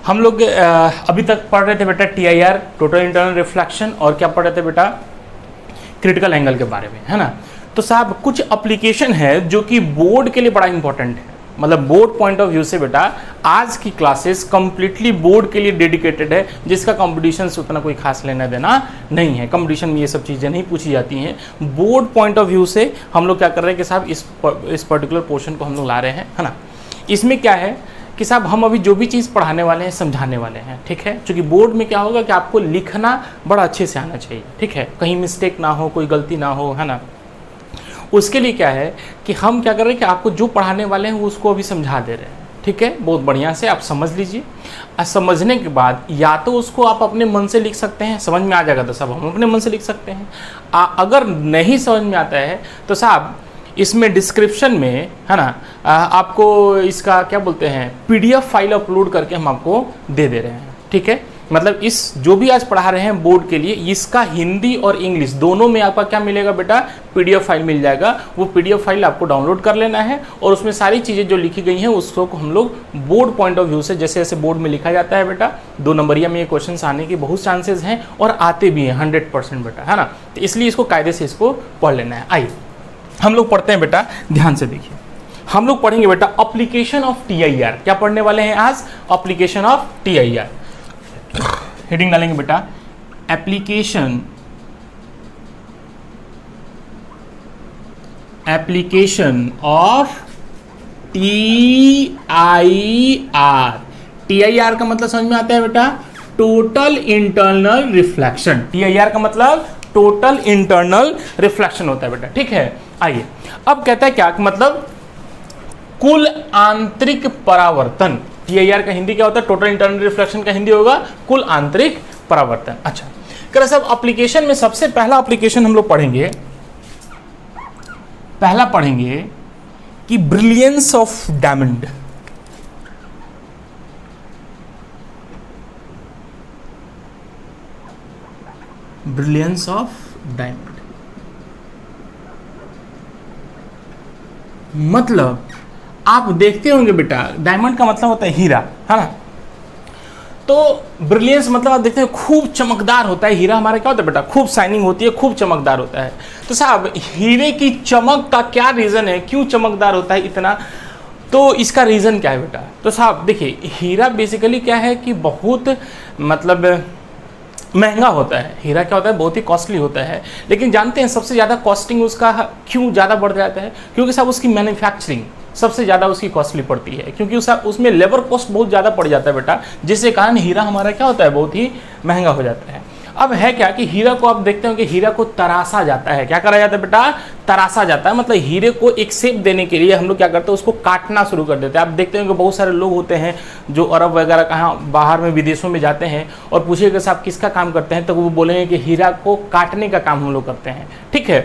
हम लोग अभी तक पढ़ रहे थे बेटा TIR, टोटल इंटरनल रिफ्लेक्शन, और क्या पढ़ रहे थे बेटा, क्रिटिकल एंगल के बारे में, है ना। तो साहब कुछ एप्लीकेशन है जो कि बोर्ड के लिए बड़ा इंपॉर्टेंट है, मतलब बोर्ड पॉइंट ऑफ व्यू से बेटा आज की क्लासेस कंप्लीटली बोर्ड के लिए डेडिकेटेड है, जिसका कंपटीशन से उतना कोई खास लेना देना नहीं है। कंपटीशन में ये सब चीज़ें नहीं पूछी जाती हैं। बोर्ड पॉइंट ऑफ व्यू से हम लोग क्या कर रहे हैं कि साहब इस पर्टिकुलर पोर्शन को हम लोग ला रहे हैं, है ना। इसमें क्या है कि साहब हम अभी जो भी चीज़ पढ़ाने वाले हैं समझाने वाले हैं, ठीक है। क्योंकि बोर्ड में क्या होगा कि आपको लिखना बड़ा अच्छे से आना चाहिए, ठीक है, कहीं मिस्टेक ना हो, कोई गलती ना हो, है ना। उसके लिए क्या है कि हम क्या कर रहे हैं कि आपको जो पढ़ाने वाले हैं उसको अभी समझा दे रहे हैं, ठीक है। बहुत बढ़िया से आप समझ लीजिए, और समझने के बाद या तो उसको आप अपने मन से लिख सकते हैं, समझ में आ जाएगा तो साहब हम अपने मन से लिख सकते हैं। अगर नहीं समझ में आता है तो साहब इसमें डिस्क्रिप्शन में, है ना, आपको इसका क्या बोलते हैं PDF फाइल अपलोड करके हम आपको दे रहे हैं, ठीक है। मतलब इस जो भी आज पढ़ा रहे हैं बोर्ड के लिए, इसका हिंदी और इंग्लिश दोनों में आपका क्या मिलेगा बेटा, PDF फाइल मिल जाएगा। वो PDF फाइल आपको डाउनलोड कर लेना है और उसमें सारी चीज़ें जो लिखी गई हैं उसको हम लोग बोर्ड पॉइंट ऑफ व्यू से, जैसे जैसे बोर्ड में लिखा जाता है बेटा, 2 नंबरिया में ये क्वेश्चन आने के बहुत चांसेस हैं और आते भी हैं 100% बेटा, है ना। तो इसलिए इसको कायदे से इसको पढ़ लेना है। आइए हम लोग पढ़ते हैं बेटा, ध्यान से देखिए। हम लोग पढ़ेंगे बेटा एप्लीकेशन ऑफ TIR। क्या पढ़ने वाले हैं आज, एप्लीकेशन ऑफ TIR। हेडिंग डालेंगे बेटा एप्लीकेशन ऑफ TIR का मतलब समझ में आता है बेटा, टोटल इंटरनल रिफ्लेक्शन। TIR का मतलब टोटल इंटरनल रिफ्लेक्शन होता है बेटा, ठीक है। आइए अब कहता है क्या, मतलब कुल आंतरिक परावर्तन। TIR का हिंदी क्या होता है, टोटल इंटरनल रिफ्लेक्शन का हिंदी होगा कुल आंतरिक परावर्तन। अच्छा कह सब एप्लीकेशन में सबसे पहला एप्लीकेशन हम लोग पढ़ेंगे, पहला पढ़ेंगे कि brilliance of diamond. Brilliance of diamond मतलब आप देखते होंगे बेटा, डायमंड का मतलब होता है हीरा, है ना। तो ब्रिलियंस मतलब आप देखते हैं खूब चमकदार होता है हीरा हमारा, क्या होता है बेटा, खूब शाइनिंग होती है, खूब चमकदार होता है। तो साहब हीरे की चमक का क्या रीज़न है, क्यों चमकदार होता है इतना, तो इसका रीज़न क्या है बेटा। तो साहब देखिए हीरा बेसिकली क्या है कि बहुत मतलब महंगा होता है। हीरा क्या होता है, बहुत ही कॉस्टली होता है। लेकिन जानते हैं सबसे ज़्यादा कॉस्टिंग उसका क्यों ज़्यादा बढ़ जाता है, क्योंकि साहब उसकी मैन्युफैक्चरिंग सबसे ज़्यादा उसकी कॉस्टली पड़ती है, क्योंकि उसमें लेबर कॉस्ट बहुत ज़्यादा पड़ जाता है बेटा, जिसके कारण हीरा हमारा क्या होता है, बहुत ही महंगा हो जाता है। अब है क्या कि हीरा को आप देखते हो कि हीरा को तराशा जाता है। क्या करा जाता है बेटा, तराशा जाता है। मतलब हीरे को एक शेप देने के लिए हम लोग क्या करते हैं, उसको काटना शुरू कर देते हैं। आप देखते हैं कि बहुत सारे लोग होते हैं जो अरब वगैरह कहाँ बाहर में विदेशों में जाते हैं और पूछिएगा साहब किसका काम करते हैं, तो वो बोलेंगे कि हीरा को काटने का काम हम लोग करते हैं, ठीक है।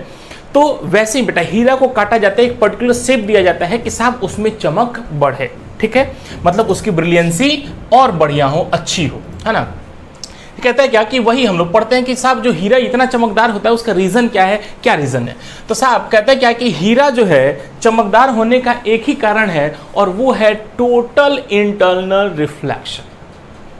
तो वैसे ही बेटा हीरा को काटा जाता है, एक पर्टिकुलर शेप दिया जाता है कि साहब उसमें चमक बढ़े, ठीक है, मतलब उसकी ब्रिलियंसी और बढ़िया हो, अच्छी हो, है ना। कहता है क्या कि वही हम लोग पढ़ते हैं कि साहब जो हीरा इतना चमकदार होता है उसका रीजन क्या है, क्या रीजन है। तो साहब कहता है क्या कि हीरा जो है चमकदार होने का एक ही कारण है और वो है टोटल इंटरनल रिफ्लेक्शन।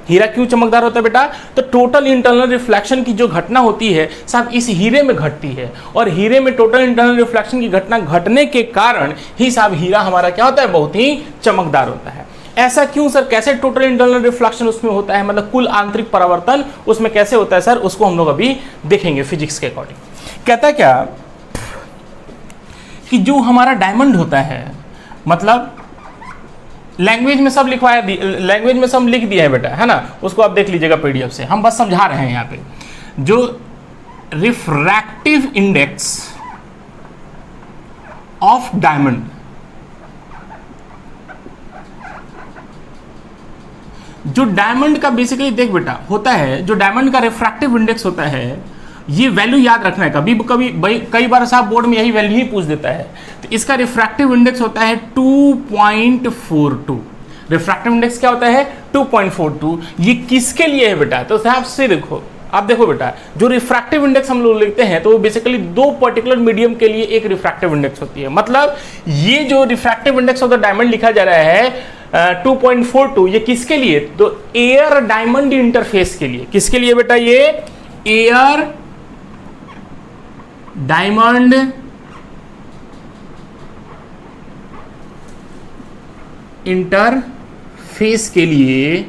हीरा क्यों चमकदार होता है बेटा, तो टोटल इंटरनल रिफ्लेक्शन की जो घटना होती है साहब इस हीरे में घटती है, और हीरे में टोटल इंटरनल रिफ्लेक्शन की घटना घटने के कारण ही साहब हीरा हमारा क्या होता है, बहुत ही चमकदार होता है। ऐसा क्यों सर, कैसे टोटल इंटरनल रिफ्लेक्शन उसमें होता है, मतलब कुल आंतरिक परावर्तन उसमें कैसे होता है सर, उसको हम लोग अभी देखेंगे फिजिक्स के अकॉर्डिंग। कहता है क्या कि जो हमारा डायमंड होता है, मतलब लैंग्वेज में सब लिखवाया, लैंग्वेज में सब लिख दिया है बेटा, है ना, उसको आप देख लीजिएगा PDF से, हम बस समझा रहे हैं यहाँ पे। जो रिफ्रैक्टिव इंडेक्स ऑफ डायमंड, जो डायमंड का बेसिकली देख बेटा होता है, जो डायमंड का रिफ्रैक्टिव इंडेक्स होता है, ये वैल्यू याद रखना है। कभी कई बार साहब बोर्ड में यही वैल्यू ही पूछ देता है। तो इसका रिफ्रैक्टिव इंडेक्स होता है 2.42। रिफ्रैक्टिव इंडेक्स क्या होता है, 2.42। ये किसके लिए है बेटा, तो साहब से देखो, आप देखो बेटा, जो रिफ्रैक्टिव इंडेक्स हम लोग लिखते हैं तो वो बेसिकली 2 पर्टिकुलर मीडियम के लिए एक रिफ्रैक्टिव इंडेक्स होती है। मतलब ये जो refractive index of the diamond लिखा जा रहा है 2.42 ये किसके लिए? तो एयर डायमंड इंटरफेस के लिए। किसके लिए बेटा? ये एयर डायमंड इंटरफेस के लिए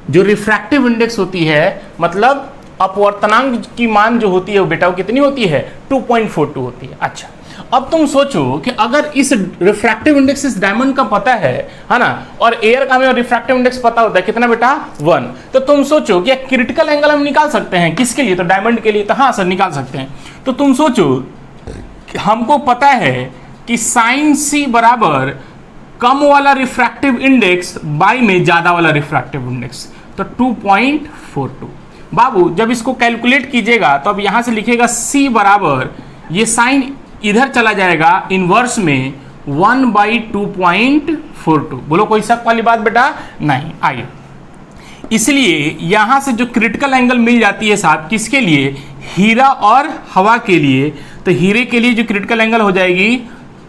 जो रिफ्रैक्टिव इंडेक्स होती है, मतलब अपवर्तनांक की मान जो होती है वो बेटा वो कितनी होती है? 2.42 होती है। अच्छा, अब तुम सोचो कि अगर इस रिफ्रैक्टिव इंडेक्स इस डायमंड का पता है ना, और एयर का हमें रिफ्रैक्टिव इंडेक्स पता होता है कितना बेटा? 1, तो तुम सोचो कि क्रिटिकल एंगल हम निकाल सकते हैं किसके लिए? तो डायमंड के लिए। तो हाँ सर निकाल सकते हैं। तो तुम सोचो हमको पता है कि साइन सी बराबर कम वाला रिफ्रैक्टिव इंडेक्स बाई में ज्यादा वाला रिफ्रैक्टिव इंडेक्स, तो 2.42। बाबू जब इसको कैलकुलेट कीजिएगा तो अब यहां से लिखेगा C बराबर, ये साइन इधर चला जाएगा इनवर्स में 1/2.42। बोलो कोई शक वाली बात बेटा? नहीं। आइए, इसलिए यहां से जो क्रिटिकल एंगल मिल जाती है साहब किसके लिए? हीरा और हवा के लिए। तो हीरे के लिए जो क्रिटिकल एंगल हो जाएगी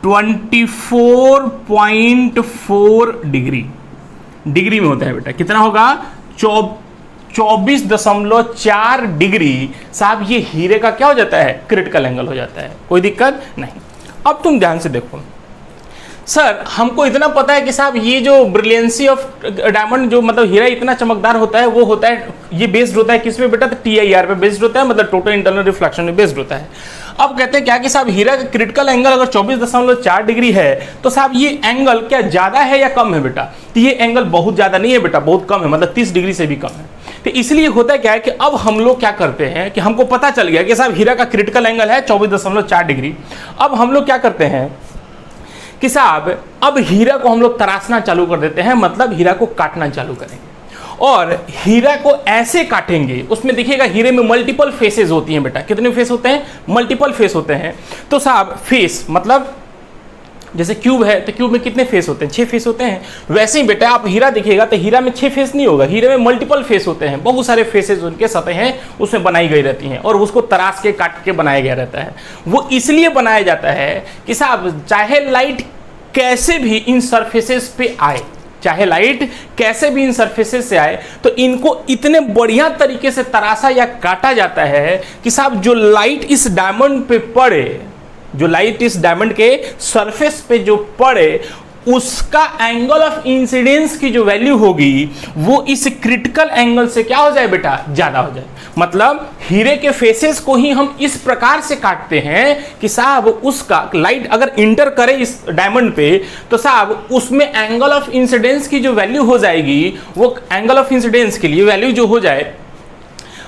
24.4 डिग्री में होता है बेटा। कितना होगा? 24.4 डिग्री साहब ये हीरे का क्या हो जाता है? क्रिटिकल एंगल हो जाता है। कोई दिक्कत नहीं। अब तुम ध्यान से देखो सर, हमको इतना पता है कि साहब ये जो ब्रिलियंसी ऑफ डायमंड जो मतलब हीरा इतना चमकदार होता है वो होता है, ये बेस्ड होता है किस पे बेटा? तो TIR पे बेस्ड होता है, मतलब टोटल इंटरनल रिफ्लेक्शन में बेस्ड होता है। अब कहते हैं क्या कि साहब हीरा का क्रिटिकल एंगल अगर 24.4 डिग्री है तो साहब ये एंगल क्या ज्यादा है या कम है बेटा? तो ये एंगल बहुत ज्यादा नहीं है बेटा, बहुत कम है, मतलब 30 डिग्री से भी कम है। तो इसलिए होता क्या है कि अब हम लोग क्या करते हैं कि हमको पता चल गया कि साहब हीरा का क्रिटिकल एंगल है 24.4 डिग्री। अब हम लोग क्या करते हैं कि साहब अब हीरा को हम लोग तराशना चालू कर देते हैं, मतलब हीरा को काटना चालू करेंगे और हीरा को ऐसे काटेंगे। उसमें देखिएगा हीरे में मल्टीपल फेसेस होती हैं बेटा। कितने फेस होते हैं? मल्टीपल फेस होते हैं। तो साहब फेस मतलब जैसे क्यूब है तो क्यूब में कितने फेस होते हैं? 6 फेस होते हैं। वैसे ही बेटा आप हीरा देखिएगा तो हीरा में 6 फेस नहीं होगा, हीरे में मल्टीपल फेस होते हैं, बहुत सारे फेसेस उनके सतहें उसमें बनाई गई रहती हैं और उसको तराश के काट के बनाया गया रहता है। वो इसलिए बनाया जाता है कि साहब चाहे लाइट कैसे भी इन सरफेसेस पे आए, चाहे लाइट कैसे भी इन सरफेसेस से आए, तो इनको इतने बढ़िया तरीके से तराशा या काटा जाता है कि साहब जो लाइट इस डायमंड पे पड़े, जो लाइट इस डायमंड के सरफेस पे जो पड़े, उसका एंगल ऑफ इंसिडेंस की जो वैल्यू होगी वो इस क्रिटिकल एंगल से क्या हो जाए बेटा? ज्यादा हो जाए। मतलब हीरे के फेसेस को ही हम इस प्रकार से काटते हैं कि साहब उसका लाइट अगर इंटर करे इस डायमंड पे तो साहब उसमें एंगल ऑफ इंसिडेंस की जो वैल्यू हो जाएगी, वो एंगल ऑफ इंसिडेंस के लिए वैल्यू जो हो जाए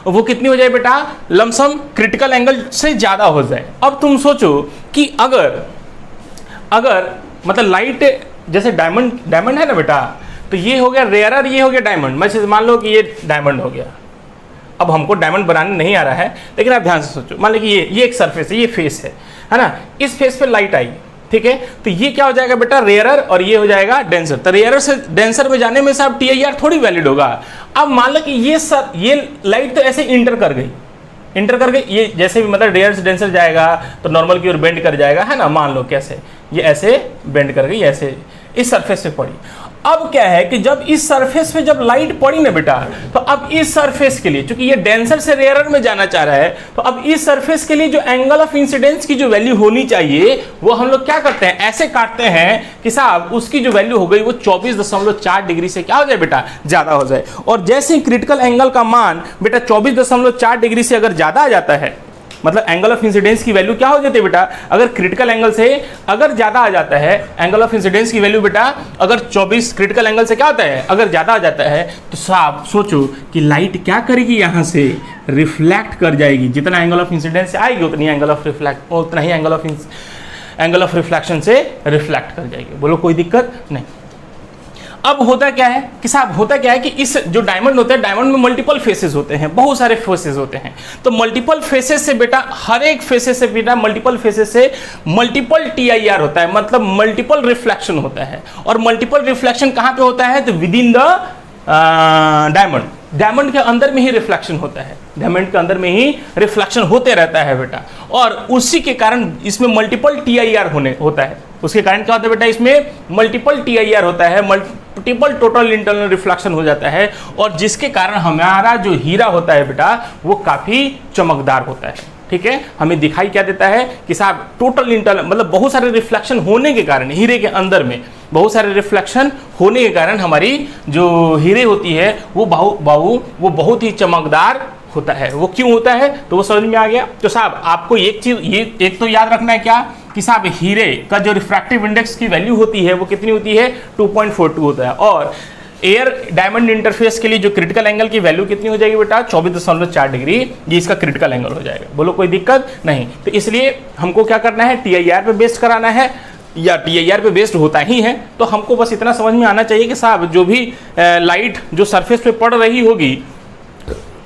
वो कितनी हो जाए बेटा? लमसम क्रिटिकल एंगल से ज्यादा हो जाए। अब तुम सोचो कि अगर मतलब लाइट जैसे डायमंड है ना बेटा, तो ये हो गया रेयरर, ये हो गया डायमंड। मैं मान लो कि ये डायमंड हो गया। अब हमको डायमंड बनाने नहीं आ रहा है, लेकिन आप ध्यान से सोचो, मान लो कि ये एक सरफेस है, ये फेस है ना, इस फेस पे लाइट आई, ठीक है, तो ये क्या हो जाएगा बेटा? रेयरर, और ये हो जाएगा डेंसर। तो रेयरर से डेंसर में जाने में साहब TIR थोड़ी वैलिड होगा। अब मान लो कि ये लाइट तो ऐसे इंटर कर गई, ये जैसे भी मतलब रेयर से डेंसर जाएगा तो नॉर्मल की ओर बेंड कर जाएगा, है ना। मान लो कैसे ये ऐसे बेंड कर गई, ऐसे इस सरफेस पे पड़ी। अब क्या है कि जब इस सरफेस पे जब लाइट पड़ी ना बेटा, तो अब इस सरफेस के लिए, चूंकि ये डेंसर से रेयरर में जाना चाह रहा है, तो अब इस सरफेस के लिए जो एंगल ऑफ इंसिडेंस की जो वैल्यू होनी चाहिए वो हम लोग क्या करते हैं? ऐसे काटते हैं कि साहब उसकी जो वैल्यू हो गई वो 24.4 डिग्री से क्या हो जाए बेटा? ज्यादा हो जाए। और जैसे ही क्रिटिकल एंगल का मान बेटा 24.4 डिग्री से अगर ज्यादा आ जाता है, मतलब एंगल ऑफ इंसिडेंस की वैल्यू क्या हो जाती है बेटा? अगर क्रिटिकल एंगल से अगर ज्यादा आ जाता है एंगल ऑफ इंसिडेंस की वैल्यू बेटा, अगर 24 क्रिटिकल एंगल से क्या होता है? अगर ज्यादा आ जाता है, तो साहब सोचो कि लाइट क्या करेगी? यहां से रिफ्लेक्ट कर जाएगी। जितना एंगल ऑफ इंसिडेंस से आएगी उतनी एंगल ऑफ रिफ्लेक्शन से रिफ्लेक्ट कर जाएगी। बोलो कोई दिक्कत नहीं। अब होता क्या है कि साहब होता क्या है कि इस जो डायमंड होता है, डायमंड में मल्टीपल फेसेस होते हैं, बहुत सारे फेसेस होते हैं। तो मल्टीपल फेसेस से बेटा, हर एक फेसेस से बेटा, मल्टीपल फेसेस से मल्टीपल TIR होता है, मतलब मल्टीपल रिफ्लेक्शन होता है। और मल्टीपल रिफ्लेक्शन कहाँ पे होता है? तो विद इन द डायमंड के अंदर में ही रिफ्लेक्शन होता है, डायमंड के अंदर में ही रिफ्लेक्शन होते रहता है बेटा। और उसी के कारण इसमें मल्टीपल TIR होता है। उसके कारण क्या होता है बेटा, इसमें मल्टीपल TIR होता है, मल्टीपल टोटल इंटरनल रिफ्लेक्शन हो जाता है, और जिसके कारण हमारा जो हीरा होता है बेटा वो काफी चमकदार होता है। ठीक है, हमें दिखाई क्या देता है कि साहब टोटल इंटरनल मतलब बहुत सारे रिफ्लेक्शन होने के कारण, हीरे के अंदर में बहुत सारे रिफ्लेक्शन होने के कारण हमारी जो हीरे होती है वो बहुत ही चमकदार होता है। वो क्यों होता है तो वो समझ में आ गया। तो साहब आपको एक चीज ये एक तो याद रखना है क्या कि साहब हीरे का जो रिफ्रैक्टिव इंडेक्स की वैल्यू होती है वो कितनी होती है, 2.42 होता है, और एयर डायमंड इंटरफेस के लिए जो क्रिटिकल एंगल की वैल्यू कितनी हो जाएगी बेटा, 24.4 डिग्री, ये इसका क्रिटिकल एंगल हो जाएगा। बोलो कोई दिक्कत नहीं। तो इसलिए हमको क्या करना है, TIR पे बेस्ड कराना है या TIR पे बेस्ड होता ही है। तो हमको बस इतना समझ में आना चाहिए कि साहब जो भी लाइट जो सरफेस पे पड़ रही होगी,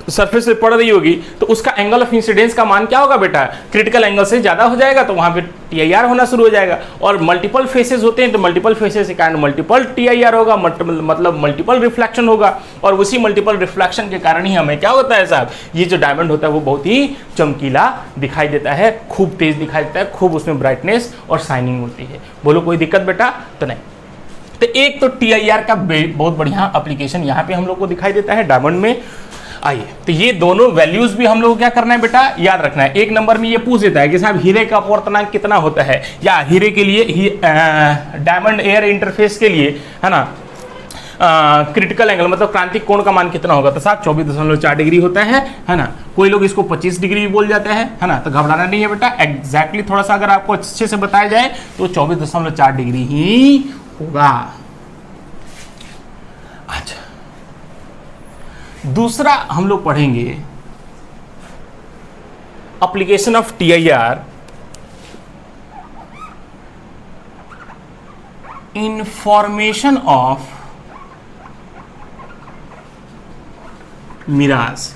सरफेस पे पड़ रही होगी, तो उसका एंगल ऑफ इंसिडेंस का मान क्या होगा बेटा, क्रिटिकल एंगल से ज्यादा हो जाएगा, तो वहां पे TIR होना शुरू हो जाएगा। और मल्टीपल फेसेस होते हैं तो मल्टीपल फेसेस के कारण मल्टीपल TIR होगा, मतलब मल्टीपल रिफ्लेक्शन होगा, और उसी मल्टीपल रिफ्लेक्शन के कारण ही हमें क्या होता है साहब, ये जो डायमंड होता है वो बहुत ही चमकीला दिखाई देता है, खूब तेज दिखाई देता है, खूब उसमें ब्राइटनेस और शाइनिंग होती है। बोलो कोई दिक्कत बेटा तो नहीं। तो एक तो TIR का बहुत बढ़िया एप्लीकेशन यहाँ पे हम लोग को दिखाई देता है डायमंड में। आइए, तो ये दोनों वैल्यूज भी हम लोग को क्या करना है बेटा, याद रखना है। एक नंबर में ये पूछ देता है कि साहब हीरे का अपवर्तनांक कितना होता है, या हीरे के लिए डायमंड एयर इंटरफेस के लिए है ना क्रिटिकल एंगल मतलब क्रांतिक कोण का मान कितना होगा, तो साहब 24.4 डिग्री होता है ना। कोई लोग इसको 25 डिग्री भी बोल जाते हैं, है ना, तो घबराना नहीं है बेटा, एग्जैक्टली थोड़ा सा अगर आपको अच्छे से बताया जाए तो 24.4 डिग्री ही होगा। अच्छा, दूसरा हम लोग पढ़ेंगे application of TIR in formation of mirage.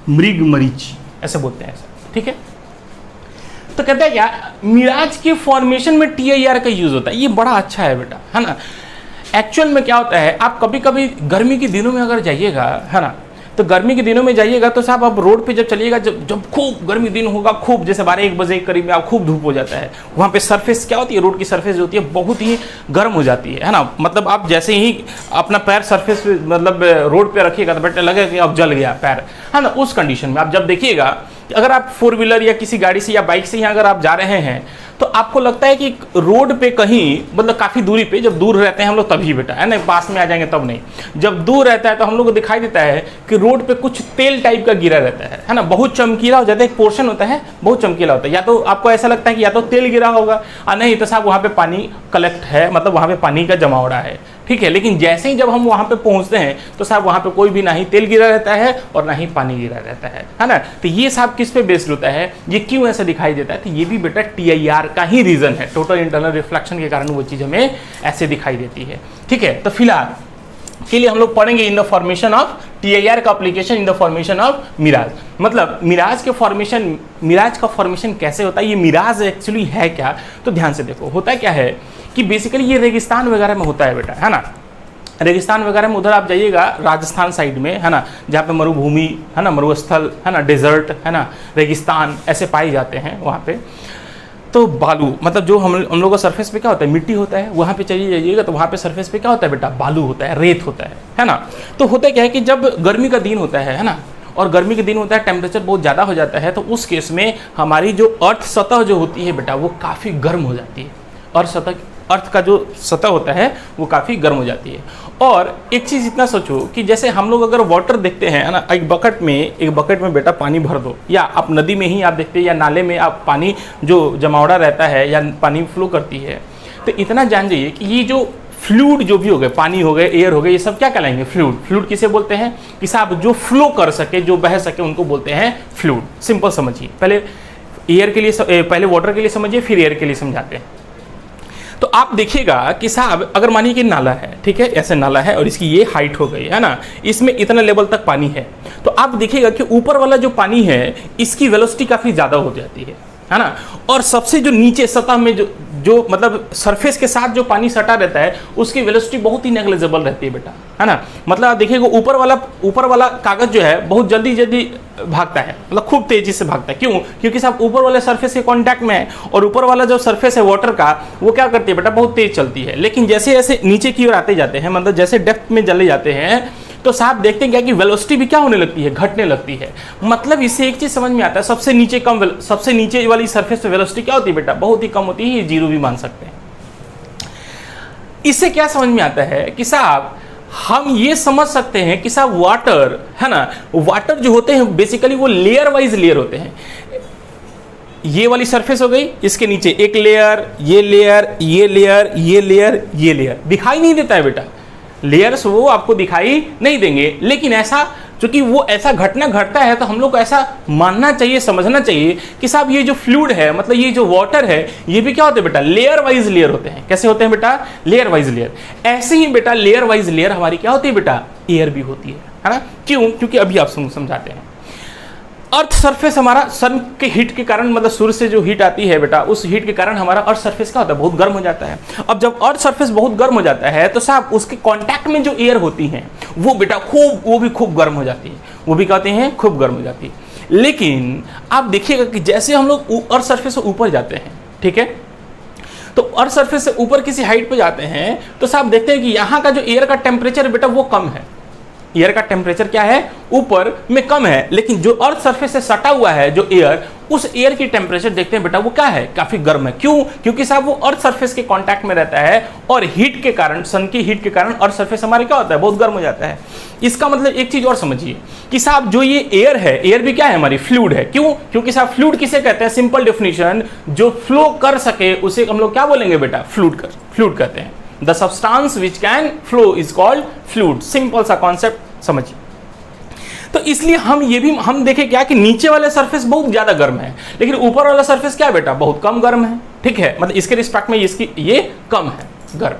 मृग मरीच ऐसे बोलते हैं, ठीक है। तो कहते हैं क्या, मिराज के फॉर्मेशन में TIR का यूज होता है, ये बड़ा अच्छा है बेटा, है ना। एक्चुअल में क्या होता है, आप कभी कभी गर्मी के दिनों में अगर जाइएगा, है ना, तो गर्मी के दिनों में जाइएगा तो साहब आप रोड पे जब चलिएगा, जब खूब गर्मी दिन होगा, खूब जैसे 12-1 बजे के करीब में आप खूब धूप हो जाता है, वहाँ पे सरफेस क्या होती है, रोड की सरफेस जो होती है बहुत ही गर्म हो जाती है ना। मतलब आप जैसे ही अपना पैर सरफेस मतलब रोड पे रखिएगा तो बेटा लगेगा कि अब जल गया पैर, है ना। उस कंडीशन में आप जब देखिएगा, अगर आप 4 व्हीलर या किसी गाड़ी से या बाइक से ही अगर आप जा रहे हैं तो आपको लगता है कि रोड पे कहीं मतलब काफ़ी दूरी पे, जब दूर रहते हैं हम लोग तभी बेटा, है ना, पास में आ जाएंगे तब नहीं, जब दूर रहता है तो हम लोग को दिखाई देता है कि रोड पे कुछ तेल टाइप का गिरा रहता है ना, बहुत चमकीला हो जाता है, एक पोर्शन होता है बहुत चमकीला होता है, या तो आपको ऐसा लगता है कि या तो तेल गिरा होगा और नहीं तो साहब वहाँ पे पानी कलेक्ट है, मतलब वहाँ पे पानी का जमावड़ा है, ठीक है। लेकिन जैसे ही जब हम वहाँ पे पहुँचते हैं तो साहब वहाँ पे कोई भी ना ही तेल गिरा रहता है और ना ही पानी गिरा रहता है ना। तो ये साहब किस पे बेस्ड होता है, ये क्यों ऐसा दिखाई देता है, तो ये भी बेटा TIR का ही रीजन है, टोटल इंटरनल रिफ्लेक्शन के कारण वो चीज़ हमें ऐसे दिखाई देती है, ठीक है। तो फिलहाल के लिए हम लोग पढ़ेंगे in the formation of TIR का application in the formation of mirage. मतलब मिराज का फॉर्मेशन कैसे होता है, ये मिराज एक्चुअली है क्या, तो ध्यान से देखो। होता क्या है कि बेसिकली ये रेगिस्तान वगैरह में होता है बेटा, है ना। रेगिस्तान वगैरह में उधर आप जाइएगा राजस्थान साइड में, है ना, जहाँ पे मरुभूमि है ना, मरुस्थल है ना, डेजर्ट है ना, रेगिस्तान ऐसे पाए जाते हैं वहाँ पे। तो बालू मतलब जो हम लोगों का सरफेस पे क्या होता है, मिट्टी होता है, वहाँ पे चलिए जाइएगा तो वहाँ पे सरफेस पे क्या होता है बेटा, बालू होता है, रेत होता है ना। तो होता क्या है कि जब गर्मी का दिन होता है ना, और गर्मी के दिन होता है, टेम्परेचर बहुत ज़्यादा हो जाता है, तो उस केस में हमारी जो अर्थ सतह जो होती है बेटा वो काफ़ी गर्म हो जाती है, और अर्थ का जो सतह होता है वो काफ़ी गर्म हो जाती है। और एक चीज़ इतना सोचो कि जैसे हम लोग अगर वाटर देखते हैं ना, एक बकेट में बेटा पानी भर दो, या आप नदी में ही आप देखते हैं या नाले में आप पानी जो जमावड़ा रहता है या पानी फ्लो करती है, तो इतना जान जाइए कि ये जो फ्लूइड जो भी हो गए, पानी हो गए, एयर हो गए, ये सब क्या कहलाएंगे, फ्लूइड किसे बोलते हैं कि साहब जो फ्लो कर सके, जो बह सके, उनको बोलते हैं फ्लूइड। सिंपल समझिए, पहले वाटर के लिए समझिए, फिर एयर के लिए समझाते हैं। तो आप देखिएगा कि साहब अगर मानिए कि नाला है, ठीक है, ऐसे नाला है और इसकी ये हाइट हो गई है ना, इसमें इतना लेवल तक पानी है, तो आप देखिएगा कि ऊपर वाला जो पानी है इसकी वेलोसिटी काफ़ी ज़्यादा हो जाती है ना, और सबसे जो नीचे सतह में जो जो मतलब सरफेस के साथ जो पानी सटा रहता है उसकी वेलोसिटी बहुत ही नेग्लिजिबल रहती है बेटा, है ना। मतलब आप देखिएगा ऊपर वाला कागज जो है बहुत जल्दी जल्दी भागता है, मतलब खूब तेजी से भागता है। क्यों? क्योंकि साहब ऊपर वाले सरफेस के कांटेक्ट में है, और ऊपर वाला जो सरफेस है वाटर का वो क्या करती है बेटा, बहुत तेज चलती है। लेकिन जैसे जैसे नीचे की ओर आते जाते हैं, मतलब जैसे डेप्थ में चले जाते हैं, तो साहब देखते हैं क्या कि वेलोसिटी भी क्या होने लगती है, घटने लगती है। मतलब इससे एक चीज समझ में आता है, सबसे नीचे वाली सरफेस पे वेलोसिटी क्या होती है बेटा, बहुत ही कम होती है, ये जीरो भी मान सकते हैं। इससे क्या समझ में आता है कि साहब हम ये समझ सकते हैं कि साहब वाटर, है ना, वाटर जो होते हैं बेसिकली वो लेयर वाइज लेयर होते हैं। ये वाली सरफेस हो गई, इसके नीचे एक लेयर, ये लेयर, ये लेयर, ये लेयर, ये लेयर, दिखाई नहीं देता है बेटा, लेयर्स वो आपको दिखाई नहीं देंगे। लेकिन ऐसा चूंकि वो ऐसा घटना घटता है तो हम लोग को ऐसा मानना चाहिए, समझना चाहिए कि साहब ये जो फ्लूइड है, मतलब ये जो वाटर है, ये भी क्या होते हैं बेटा, लेयर वाइज लेयर होते हैं। कैसे होते हैं बेटा, लेयर वाइज लेयर। ऐसे ही बेटा लेयर वाइज लेयर हमारी क्या होती है बेटा, एयर भी होती है ना। क्यों? क्योंकि अभी आप समझाते हैं। अर्थ सरफेस हमारा सन के हीट के कारण, मतलब सूर्य से जो हीट आती है बेटा, उस हीट के कारण हमारा अर्थ सरफेस क्या होता है, बहुत गर्म हो जाता है। अब जब अर्थ सरफेस बहुत गर्म हो जाता है तो साहब उसके कांटेक्ट में जो एयर होती है वो बेटा वो भी खूब गर्म हो जाती है, वो भी कहते हैं खूब गर्म हो जाती है। लेकिन आप देखिएगा कि जैसे हम लोग अर्थ सरफेस से ऊपर जाते हैं, ठीक है, तो अर्थ सरफेस से ऊपर किसी हाइट पे जाते हैं तो साहब देखते हैं कि यहाँ का जो एयर का टेम्परेचर बेटा वो कम है। एयर का टेम्परेचर क्या है, ऊपर में कम है, लेकिन जो अर्थ सरफेस से सटा हुआ है जो एयर, उस एयर की टेम्परेचर देखते हैं बेटा वो क्या है, काफी गर्म है। क्यों? क्योंकि साहब वो अर्थ सरफेस के कांटेक्ट में रहता है और हीट के कारण, सन की हीट के कारण अर्थ सरफेस हमारे क्या होता है, बहुत गर्म हो जाता है। इसका मतलब एक चीज और समझिए कि साहब जो ये एयर है, एयर भी क्या है हमारी, फ्लूइड है। क्यों? क्योंकि साहब फ्लूइड किसे कहते हैं, सिंपल डेफिनेशन, जो फ्लो कर सके उसे हम लोग क्या बोलेंगे बेटा, फ्लूइड कहते हैं। The substance which can flow is called fluid. Simple सा कॉन्सेप्ट समझिए। तो इसलिए हम देखें क्या कि नीचे वाले सरफेस बहुत ज्यादा गर्म है, लेकिन ऊपर वाला सरफेस क्या है बेटा, बहुत कम गर्म है। ठीक है, मतलब इसके रिस्पेक्ट में ये कम है गर्म।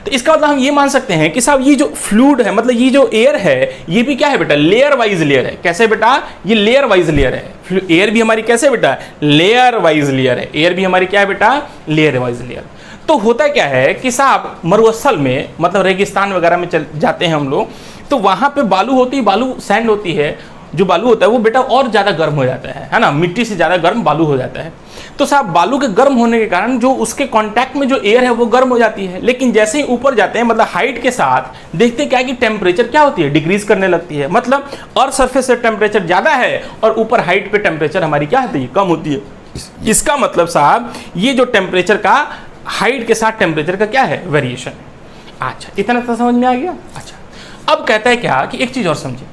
तो इसका मतलब हम ये मान सकते हैं कि साहब ये जो फ्लूइड है, मतलब ये जो एयर है, ये भी क्या है बेटा, लेयर वाइज लेयर है। कैसे बेटा, ये लेयर वाइज लेयर है। एयर भी हमारी कैसे बेटा, लेयर वाइज लेयर है। एयर भी हमारी क्या है बेटा, लेयर वाइज लेयर। तो होता क्या है कि साहब मरुस्थल में, मतलब रेगिस्तान वगैरह में चल जाते हैं हम लोग, तो वहां पे बालू होती है, बालू सैंड होती है, जो बालू होता है वो बेटा और ज्यादा गर्म हो जाता है ना, मिट्टी से ज्यादा गर्म बालू हो जाता है। तो साहब बालू के गर्म होने के कारण जो उसके कांटेक्ट में जो एयर है वो गर्म हो जाती है। लेकिन जैसे ही ऊपर जाते हैं, मतलब हाइट के साथ, देखते क्या है कि टेम्परेचर क्या होती है, डिक्रीज करने लगती है। मतलब अर्थ सरफेस से टेम्परेचर ज्यादा है और ऊपर हाइट पे टेम्परेचर हमारी क्या होती है, कम होती है। इसका मतलब साहब ये जो टेम्परेचर का, हाइट के साथ टेम्परेचर का क्या है, वेरिएशन है। अच्छा, इतना तो समझ में आ गया। अच्छा, अब कहता है क्या कि एक चीज और समझिए,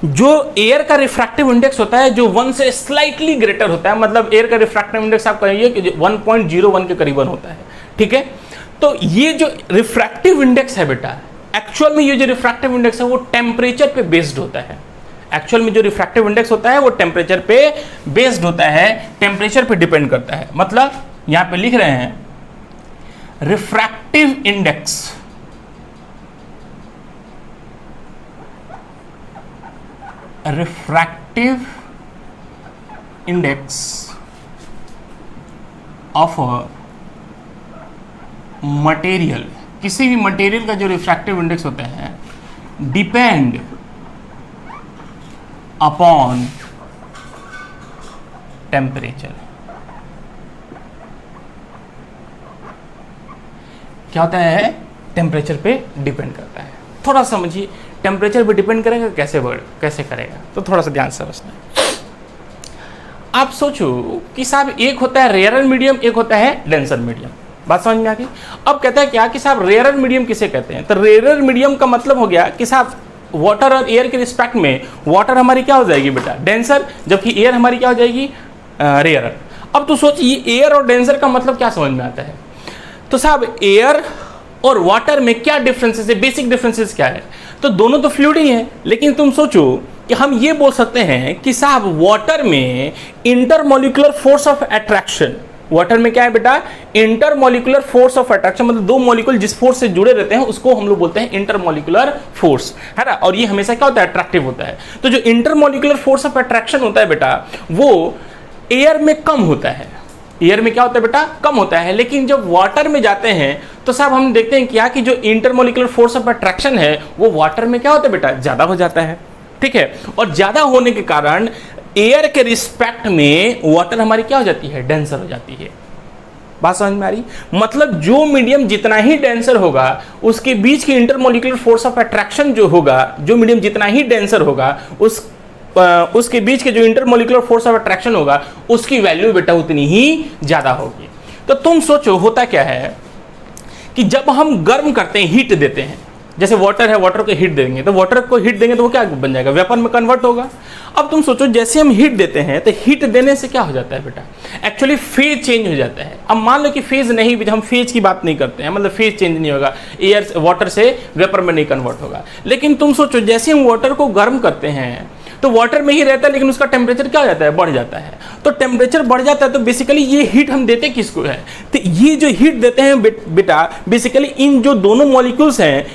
जो एयर का रिफ्रैक्टिव इंडेक्स होता है जो 1 से स्लाइटली ग्रेटर होता है, मतलब एयर का रिफ्रैक्टिव इंडेक्स आप कहिए कि 1.01 के करीबन होता है। ठीक है, तो ये जो रिफ्रैक्टिव इंडेक्स है बेटा, एक्चुअल में ये जो रिफ्रैक्टिव इंडेक्स है वो टेम्परेचर पे बेस्ड होता है। एक्चुअल में जो रिफ्रैक्टिव इंडेक्स होता है वो टेम्परेचर पे बेस्ड होता है, टेम्परेचर पे डिपेंड करता है। मतलब यहां पे लिख रहे हैं refractive index, refractive index of material, किसी भी मटेरियल का जो रिफ्रैक्टिव इंडेक्स होता है, डिपेंड अपॉन टेम्परेचर। क्या होता है, टेम्परेचर पे डिपेंड करता है। थोड़ा समझिए, टेम्परेचर पे डिपेंड करेगा, कैसे करेगा, तो थोड़ा सा ध्यान से समझना। आप सोचो कि साहब एक होता है रेयर मीडियम, एक होता है डेंसर मीडियम। बात समझ में आ गई। अब कहता है क्या कि साहब रेयर मीडियम किसे कहते हैं, तो रेयर मीडियम का मतलब हो गया कि साहब वाटर और एयर के रिस्पेक्ट में वाटर हमारी क्या हो जाएगी बेटा, डेंसर, जबकि एयर हमारी क्या हो जाएगी, रेयर। अब तो सोचिए एयर और डेंसर का मतलब क्या समझ में आता है। तो साहब एयर और वाटर में क्या डिफरेंसेस है, बेसिक डिफरेंसेस क्या है, तो दोनों तो फ्लूइड ही है। लेकिन तुम सोचो कि हम ये बोल सकते हैं कि साहब वाटर में intermolecular force of attraction, water में क्या है बेटा, इंटरमोलिकुलर फोर्स ऑफ अट्रैक्शन, मतलब दो मॉलिक्यूल जिस फोर्स से जुड़े रहते हैं उसको हम लोग बोलते हैं इंटरमोलिकुलर फोर्स, है ना। और ये हमेशा क्या होता है, अट्रैक्टिव होता है। तो जो इंटरमोलिकुलर फोर्स ऑफ अट्रैक्शन होता है बेटा, वो एयर में कम होता है, एयर में क्या होता है बेटा, कम होता है। लेकिन जब वाटर में जाते हैं तो साहब हम देखते हैं क्या कि जो इंटरमोलिकुलर फोर्स ऑफ अट्रैक्शन है वो वाटर में क्या होता है बेटा, ज्यादा हो जाता है। ठीक है, और ज्यादा होने के कारण एयर के रिस्पेक्ट में वाटर हमारी क्या हो जाती है, डेंसर हो जाती है। बात समझ में आ रही? मतलब जो मीडियम जितना ही डेंसर होगा उसके बीच की इंटरमोलिकुलर फोर्स ऑफ अट्रैक्शन जो होगा, जो मीडियम जितना ही डेंसर होगा उसके बीच के जो इंटरमोलिकुलर फोर्स ऑफ अट्रैक्शन होगा उसकी वैल्यू बेटा उतनी ही ज्यादा होगी। तो तुम सोचो होता क्या है कि जब हम गर्म करते हैं, हीट देते हैं, जैसे वाटर है, वाटर को हीट देंगे तो वाटर को हीट देंगे तो वो क्या बन जाएगा, वेपर में कन्वर्ट होगा। अब तुम सोचो जैसे हम हीट देते हैं तो हीट देने से क्या हो जाता है बेटा, एक्चुअली फेज चेंज हो जाता है। अब मान लो कि फेज नहीं, हम फेज की बात नहीं करते हैं, मतलब फेज चेंज नहीं होगा, एयर वाटर से वेपर में नहीं कन्वर्ट होगा। लेकिन तुम सोचो जैसे हम वाटर को गर्म करते हैं तो वाटर में ही रहता है लेकिन उसका टेम्परेचर क्या हो जाता है, बढ़ जाता है। तो टेम्परेचर बढ़ जाता है तो बेसिकली ये हीट हम देते किसको है, तो ये जो हीट देते हैं बेटा बेसिकली इन जो दोनों मॉलिक्यूल्स हैं,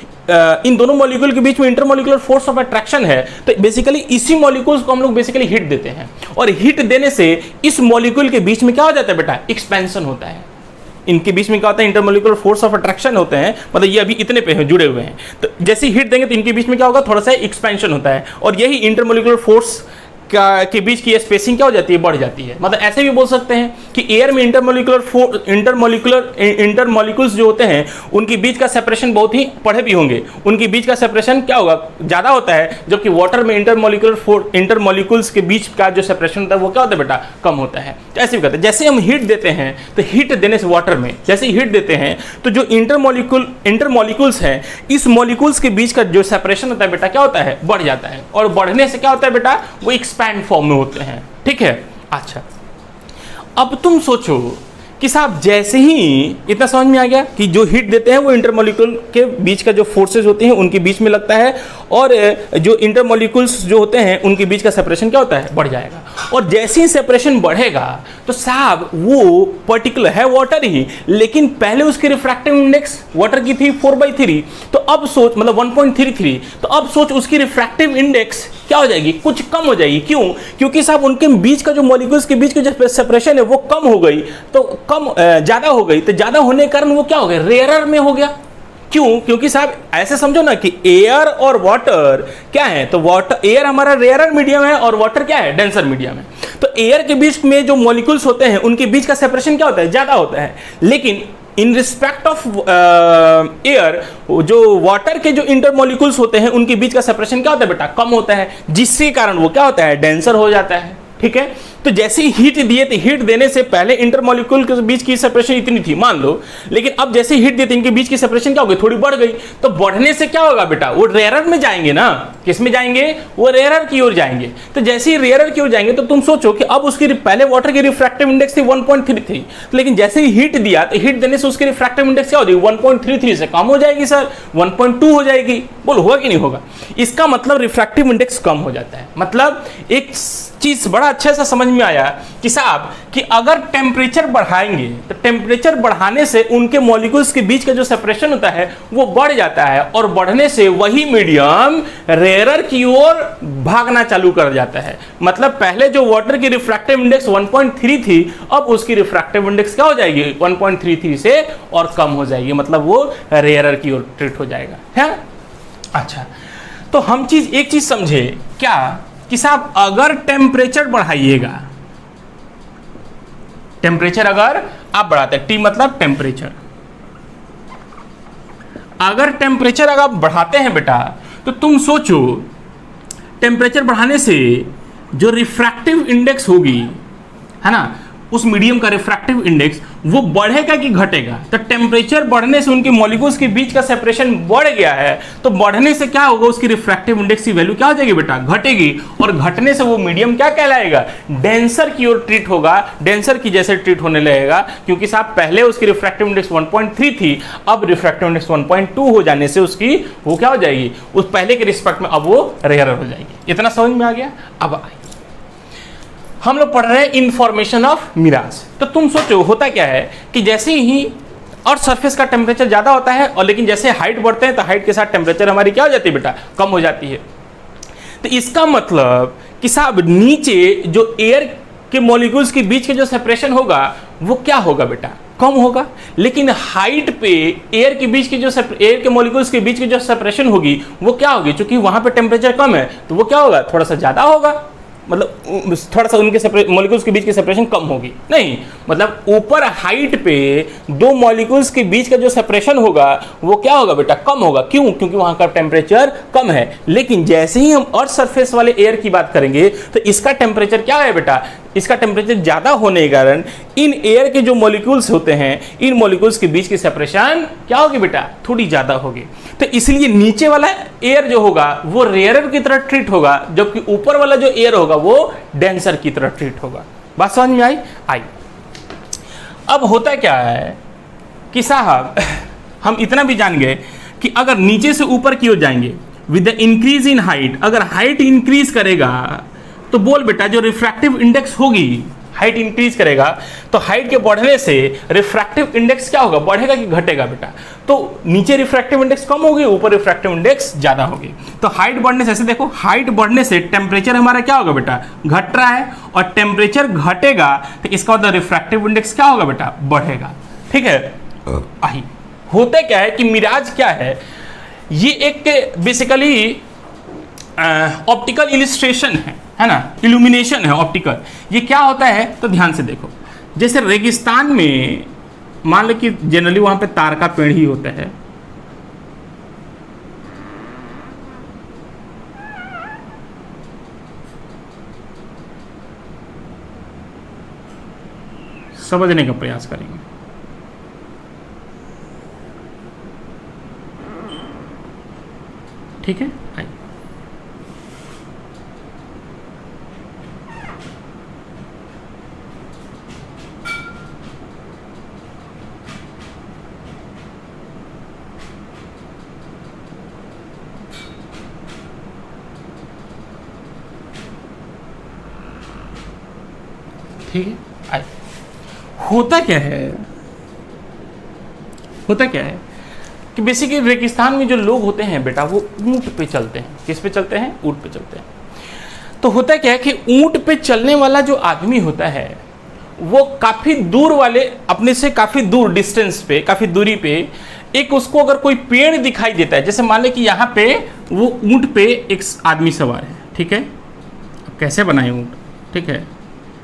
इन दोनों मॉलिक्यूल के बीच में इंटरमॉलिक्यूलर फोर्स ऑफ अट्रैक्शन है, तो बेसिकली इसी मॉलिक्यूल्स को हम लोग बेसिकली हीट देते हैं। और हीट देने से इस मॉलिक्यूल के बीच में क्या हो जाता है बेटा, एक्सपेंशन होता है। इनके बीच में क्या होता है, इंटरमोलिकुलर फोर्स ऑफ अट्रैक्शन होते हैं, मतलब ये अभी इतने पे हैं, जुड़े हुए हैं। तो जैसे हीट देंगे तो इनके बीच में क्या होगा, थोड़ा सा एक्सपेंशन होता है और यही इंटरमोलिकुलर फोर्स के बीच की स्पेसिंग क्या हो जाती है, बढ़ जाती है। मतलब ऐसे भी बोल सकते हैं कि एयर में इंटरमोलिकुलस जो होते हैं उनके बीच का सेपरेशन बहुत ही पढ़े भी होंगे, उनके बीच का सेपरेशन क्या होगा, ज़्यादा होता है, जबकि वाटर में इंटरमोलिकुल्स के बीच का जो सेपरेशन होता है वो क्या होता है बेटा, कम होता है। तो ऐसे भी कहते हैं जैसे हम हीट देते हैं तो हीट देने से वाटर में जैसे हीट देते हैं तो जो इंटरमोलिकुल्स हैं इस मॉलिक्यूल्स के बीच का जो सेपरेशन होता है बेटा क्या होता है, बढ़ जाता है। और बढ़ने से क्या होता है बेटा, वो एक्सपैंड फॉर्म में होते हैं। ठीक है, अच्छा अब तुम सोचो कि साहब जैसे ही इतना समझ में आ गया कि जो हीट देते हैं वो इंटरमोलिक्यूल के बीच का जो फोर्सेस होते हैं उनके बीच में लगता है और जो इंटरमोलिक्यूल्स जो होते हैं उनके बीच का सेपरेशन क्या होता है, बढ़ जाएगा। और जैसे ही सेपरेशन बढ़ेगा तो साहब वो पर्टिकुलर है वाटर ही, लेकिन पहले उसकी रिफ्रैक्टिव इंडेक्स वाटर की थी 4/3, तो अब सोच मतलब 1.33, तो अब सोच उसकी रिफ्रैक्टिव इंडेक्स क्या हो जाएगी, कुछ कम हो जाएगी। क्यों? क्योंकि साहब उनके बीच का जो मॉलिक्यूल्स के बीच की जो सेपरेशन है वो कम हो गई, तो कम ज्यादा हो गई, तो ज्यादा होने के कारण वो क्या हो गया, रेयरर में हो गया। क्यों? क्योंकि साहब ऐसे समझो ना कि एयर और वाटर क्या है, तो वाटर एयर हमारा रेयरर मीडियम है और वाटर क्या है, डेंसर मीडियम है। तो एयर के बीच में जो मॉलिक्यूल्स होते हैं उनके बीच का सेपरेशन क्या होता है, ज्यादा होता है। लेकिन इन रिस्पेक्ट ऑफ एयर जो वाटर के जो इंटरमोलिक्यूल्स होते हैं उनके बीच का सेपरेशन क्या होता है बेटा, कम होता है, जिसके कारण वो क्या होता है, डेंसर हो जाता है। ठीक है, तो जैसे ही हीट दिए थे, हीट देने से पहले इंटरमोलिक्यूल के बीच की सेपरेशन इतनी थी मान लो, लेकिन अब जैसे हीट देते इनके बीच की सेपरेशन क्या हो गई, थोड़ी बढ़ गई। तो बढ़ने से क्या होगा बेटा, वो रेयरर में जाएंगे ना, किस में जाएंगे, वो रेयरर की ओर जाएंगे। तो जैसे ही रेयरर की ओर जाएंगे तो तुम सोचो कि अब उसकी पहले वाटर की रिफ्रैक्टिव इंडेक्स थी 1.33, लेकिन जैसे ही हीट दिया तो हीट देने से उसकी रिफ्रैक्टिव इंडेक्स क्या हो जाएगी, 1.33 से कम हो जाएगी सर, 1.2 हो जाएगी। बोलो होगा कि नहीं होगा? इसका मतलब रिफ्रैक्टिव इंडेक्स कम हो जाता है। मतलब एक चीज बड़ा अच्छा सा समझ में आया कि साहब कि अगर टेम्परेचर बढ़ाएंगे तो टेम्परेचर बढ़ाने से उनके मॉलिक्यूल्स के बीच का जो सेपरेशन होता है वो बढ़ जाता है, और बढ़ने से वही मीडियम रेयरर की ओर भागना चालू कर जाता है। मतलब पहले जो वाटर की रिफ्रैक्टिव इंडेक्स 1.3 थी, अब उसकी रिफ्रैक्टिव इंडेक्स क्या हो जाएगी, 1.33 से और कम हो जाएगी, मतलब वो रेयरर की ओर ट्रीट हो जाएगा। है अच्छा, तो हम एक चीज समझे क्या कि साहब अगर टेम्परेचर बढ़ाइएगा, टेम्परेचर अगर आप बढ़ाते हैं, टी मतलब टेम्परेचर, अगर टेम्परेचर अगर आप बढ़ाते हैं बेटा तो तुम सोचो टेम्परेचर बढ़ाने से जो रिफ्रैक्टिव इंडेक्स होगी, है ना, उस मीडियम का रिफ्रैक्टिव इंडेक्स वो बढ़ेगा कि घटेगा। तो टेम्परेचर बढ़ने से उनके मॉलिक्यूल्स के बीच का सेपरेशन बढ़ गया है, तो बढ़ने से क्या होगा, उसकी रिफ्रैक्टिव इंडेक्स की वैल्यू क्या हो जाएगी बेटा, घटेगी, और घटने से वो मीडियम क्या कहलाएगा, डेंसर की ओर ट्रीट होगा, डेंसर की जैसे ट्रीट होने लगेगा। क्योंकि साहब पहले उसकी रिफ्रैक्टिव इंडेक्स 1.3 थी, अब रिफ्रैक्टिव इंडेक्स 1.2 हो जाने से उसकी वो क्या हो जाएगी, उस पहले के रिस्पेक्ट में अब वो रेयरर हो जाएगी। इतना समझ में आ गया? अब हम लोग पढ़ रहे हैं इंफॉर्मेशन ऑफ मिराज। तो तुम सोचो होता क्या है कि जैसे ही और सरफेस का टेम्परेचर ज्यादा होता है, और लेकिन जैसे हाइट बढ़ते हैं तो हाइट के साथ टेम्परेचर हमारी क्या हो जाती है बेटा, कम हो जाती है। तो इसका मतलब कि साहब नीचे जो एयर के मॉलिक्यूल्स के बीच के जो सेपरेशन होगा वो क्या होगा बेटा, कम होगा। लेकिन हाइट पे एयर के बीच की जो एयर के मॉलिक्यूल्स के बीच की जो सेपरेशन होगी वो क्या होगी, क्योंकि वहां पे टेम्परेचर कम है तो वो क्या होगा, थोड़ा सा ज्यादा होगा, मतलब थोड़ा सा उनके मॉलिक्यूल्स के बीच की सेपरेशन कम होगी। नहीं, मतलब ऊपर हाइट पे दो मॉलिक्यूल्स के बीच का जो सेपरेशन होगा वो क्या होगा बेटा, कम होगा। क्यों, क्योंकि वहां का टेम्परेचर कम है। लेकिन जैसे ही हम अर्थ सरफेस वाले एयर की बात करेंगे तो इसका टेम्परेचर क्या है बेटा, इसका टेम्परेचर ज्यादा होने के कारण इन एयर के जो मॉलिक्यूल्स होते हैं, इन मॉलिक्यूल्स के बीच की सेपरेशन क्या होगी बेटा, थोड़ी ज्यादा होगी। तो इसलिए नीचे वाला एयर जो होगा वो रेयरर की तरह ट्रीट होगा, जबकि ऊपर वाला जो एयर होगा वो डेंसर की तरह ट्रीट होगा। बात समझ में आई। अब होता क्या है कि साहब हम इतना भी जान गए कि अगर नीचे से ऊपर की ओर जाएंगे with the increase in height, अगर हाइट इंक्रीज करेगा तो बोल बेटा जो रिफ्रैक्टिव इंडेक्स होगी, हाइट इंक्रीज करेगा तो हाइट के बढ़ने से रिफ्रैक्टिव इंडेक्स क्या होगा, बढ़ेगा कि घटेगा बेटा। तो नीचे रिफ्रैक्टिव इंडेक्स कम होगी, ऊपर रिफ्रैक्टिव इंडेक्स ज्यादा होगी। तो हाइट बढ़ने से, ऐसे देखो, हाइट बढ़ने से टेम्परेचर हमारा क्या होगा बेटा, घट रहा है, और टेम्परेचर घटेगा तो इसका मतलब रिफ्रैक्टिव इंडेक्स क्या होगा बेटा, बढ़ेगा। ठीक है। आई होता क्या है कि मिराज क्या है, ये एक बेसिकली ऑप्टिकल इलिस्ट्रेशन है ना, इल्यूमिनेशन है ऑप्टिकल। ये क्या होता है तो ध्यान से देखो, जैसे रेगिस्तान में मान लो कि जनरली वहां पे तार का पेड़ ही होता है, समझने का प्रयास करेंगे। ठीक है। आइए ठीक है। आइए होता क्या है कि बेसिकली रेगिस्तान में जो लोग होते हैं बेटा वो ऊंट पे चलते हैं। किस पे चलते हैं, ऊंट पे चलते हैं। तो होता क्या है कि ऊंट पे चलने वाला जो आदमी होता है वो काफी दूर वाले, अपने से काफी दूर डिस्टेंस पे, काफी दूरी पे एक उसको अगर कोई पेड़ दिखाई देता है, जैसे मान ले कि यहाँ पे वो ऊंट पे एक आदमी सवार है। ठीक है। अब कैसे बनाए ऊंट, ठीक है,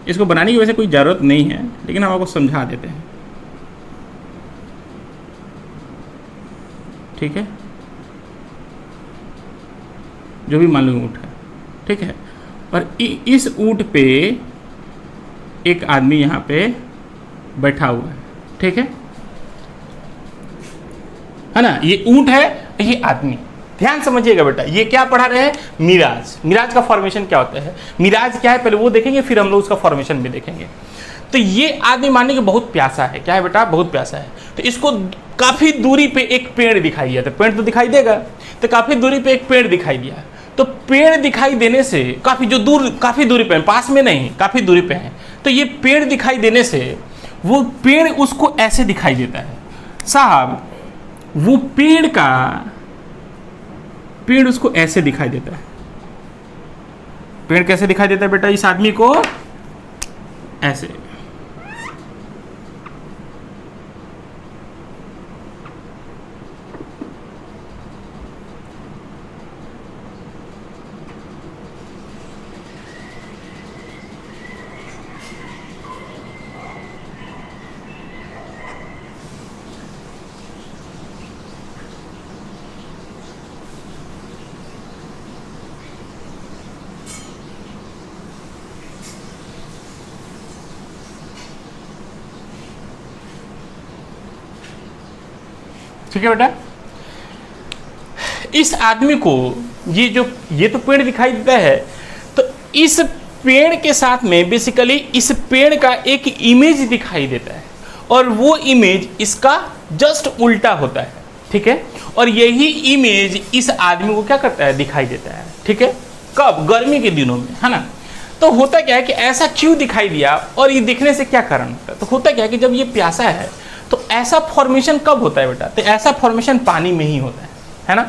इसको बनाने की वैसे कोई ज़रूरत नहीं है, लेकिन हम आपको समझा देते हैं। ठीक है, जो भी मान लो ऊँट है, ठीक है, और इस ऊँट पे एक आदमी यहाँ पे बैठा हुआ है। ठीक है ना, ये ऊँट है, ये आदमी। ध्यान समझिएगा बेटा, ये क्या पढ़ा रहे हैं, मिराज। मिराज का फॉर्मेशन क्या होता है, मिराज क्या है पहले वो देखेंगे, फिर हम लोग उसका फॉर्मेशन भी देखेंगे। तो ये आदमी मानने के बहुत प्यासा है, क्या है बेटा, बहुत प्यासा है। तो इसको काफी दूरी पे एक पेड़ दिखाई दिया, तो पेड़ तो दिखाई देगा, तो काफी दूरी पे एक पेड़ दिखाई दिया। तो पेड़ दिखाई देने से काफी जो दूर, काफी दूरी पे, पास में नहीं, काफी दूरी पे है, तो ये पेड़ दिखाई देने से वो पेड़ उसको ऐसे दिखाई देता है साहब, वो पेड़ उसको ऐसे दिखाई देता है। पेड़ कैसे दिखाई देता है बेटा इस आदमी को, ऐसे। ठीक है बेटा, इस आदमी को ये तो पेड़ दिखाई देता है, तो इस पेड़ के साथ में बेसिकली इस पेड़ का एक इमेज दिखाई देता है, और वो इमेज इसका जस्ट उल्टा होता है। ठीक है, और यही इमेज इस आदमी को क्या करता है, दिखाई देता है। ठीक है, कब, गर्मी के दिनों में, है ना। तो होता क्या है कि ऐसा क्यों दिखाई दिया, और ये दिखने से क्या कारण होता है, तो होता क्या है कि जब ये प्यासा है तो ऐसा फॉर्मेशन कब होता है बेटा, तो ऐसा फॉर्मेशन पानी में ही होता है ना।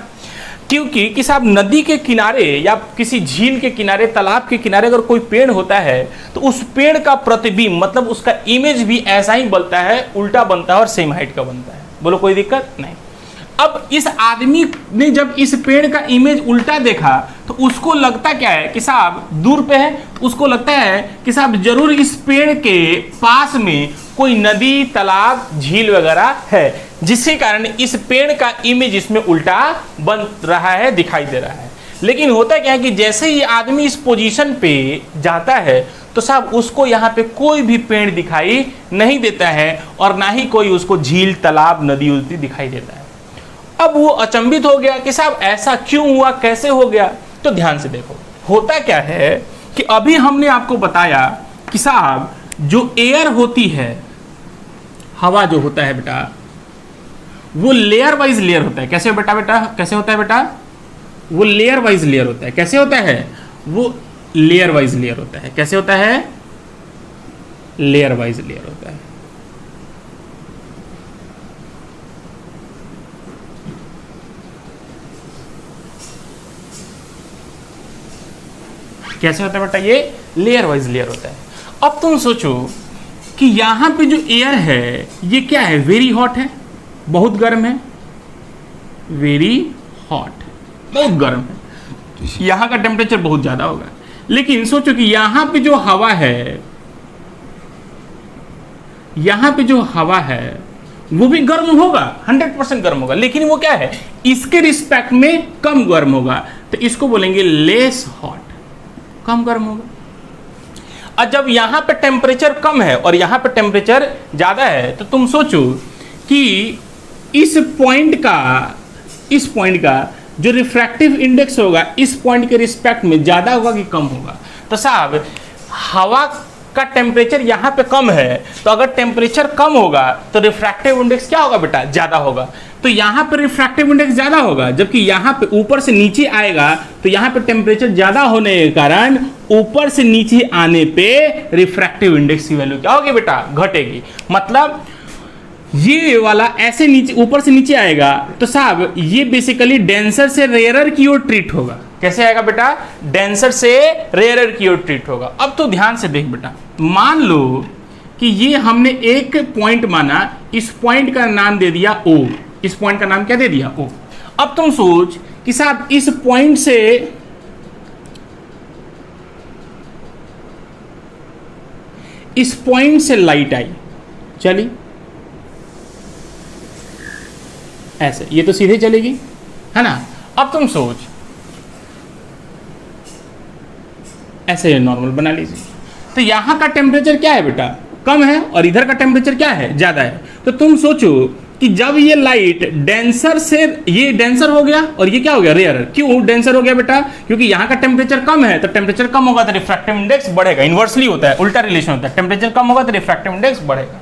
क्योंकि कि साहब नदी के किनारे या किसी झील के किनारे, तालाब के किनारे अगर कोई पेड़ होता है तो उस पेड़ का प्रतिबिंब मतलब उसका इमेज भी ऐसा ही बनता है, उल्टा बनता है और सेम हाइट का बनता है। बोलो कोई दिक्कत नहीं। अब इस आदमी ने जब इस पेड़ का इमेज उल्टा देखा तो उसको लगता क्या है कि साहब दूर पे है, उसको लगता है कि साहब जरूर इस पेड़ के पास में कोई नदी, तालाब, झील वगैरह है, जिसके कारण इस पेड़ का इमेज इसमें उल्टा बन रहा है, दिखाई दे रहा है। लेकिन होता क्या है कि जैसे ही आदमी इस पोजीशन पे जाता है तो साहब उसको यहाँ पे कोई भी पेड़ दिखाई नहीं देता है और ना ही कोई उसको झील, तालाब, नदी उदी दिखाई देता है। अब वो अचंभित हो गया कि साहब ऐसा क्यों हुआ, कैसे हो गया। तो ध्यान से देखो, होता क्या है कि अभी हमने आपको बताया कि साहब जो एयर होती है, हवा जो होता है बेटा, वो लेयर वाइज लेयर होता है। कैसे बेटा कैसे होता है बेटा? वो लेयर वाइज लेयर होता है। कैसे होता है? वो लेयर वाइज लेयर होता है। कैसे होता है? लेयर वाइज लेयर होता है। कैसे होता है बेटा? ये लेयर वाइज लेयर होता है। अब तुम सोचो कि यहां पे जो एयर है ये क्या है? वेरी हॉट है, बहुत गर्म है, वेरी हॉट, बहुत गर्म है, यहां का टेम्परेचर बहुत ज्यादा होगा। लेकिन सोचो कि यहां पे जो हवा है, यहां पे जो हवा है वो भी गर्म होगा, 100% गर्म होगा, लेकिन वो क्या है? इसके रिस्पेक्ट में कम गर्म होगा, तो इसको बोलेंगे लेस हॉट, कम गर्म होगा। और जब यहां पे टेम्परेचर कम है और यहां पे टेम्परेचर ज्यादा है तो तुम सोचो कि इस पॉइंट का जो रिफ्रैक्टिव इंडेक्स होगा इस पॉइंट के रिस्पेक्ट में ज्यादा होगा कि कम होगा? तो साहब हवा का टेम्परेचर यहाँ पे कम है, तो अगर टेम्परेचर कम होगा तो रिफ्रैक्टिव इंडेक्स क्या होगा बेटा? ज्यादा होगा। तो यहाँ पे रिफ्रैक्टिव इंडेक्स ज्यादा होगा, जबकि यहाँ पे ऊपर से नीचे आएगा तो यहाँ पे टेम्परेचर ज्यादा होने के कारण ऊपर से नीचे आने पे रिफ्रैक्टिव इंडेक्स की वैल्यू क्या होगी बेटा? घटेगी। मतलब ये वाला ऐसे नीचे, ऊपर से नीचे आएगा तो साहब ये बेसिकली डेंसर से रेयरर की ओर ट्रीट होगा। कैसे आएगा बेटा? डेंसर से रेयरर की ओर ट्रीट होगा। अब तो ध्यान से देख बेटा, मान लो कि ये हमने एक पॉइंट माना, इस पॉइंट का नाम दे दिया O, इस पॉइंट का नाम क्या दे दिया? O। अब तुम सोच कि साहब इस पॉइंट से लाइट आई, चली ऐसे, ये तो सीधे चलेगी, है ना? अब तुम सोच ऐसे नॉर्मल बना लीजिए, तो यहां का टेम्परेचर क्या है बेटा? कम है, और इधर का टेम्परेचर क्या है? ज्यादा है। तो तुम सोचो कि जब ये लाइट डेंसर से, ये डेंसर हो गया और ये क्या हो गया? रेयरर। क्यों डेंसर हो गया बेटा? क्योंकि यहाँ का टेम्परेचर कम है, तो टेम्परेचर कम होगा तो रिफ्रैक्टिव इंडेक्स बढ़ेगा। इनवर्सली होता है, उल्टा रिलेशन होता है, टेम्परेचर कम होगा तो रिफ्रैक्टिव इंडेक्स बढ़ेगा।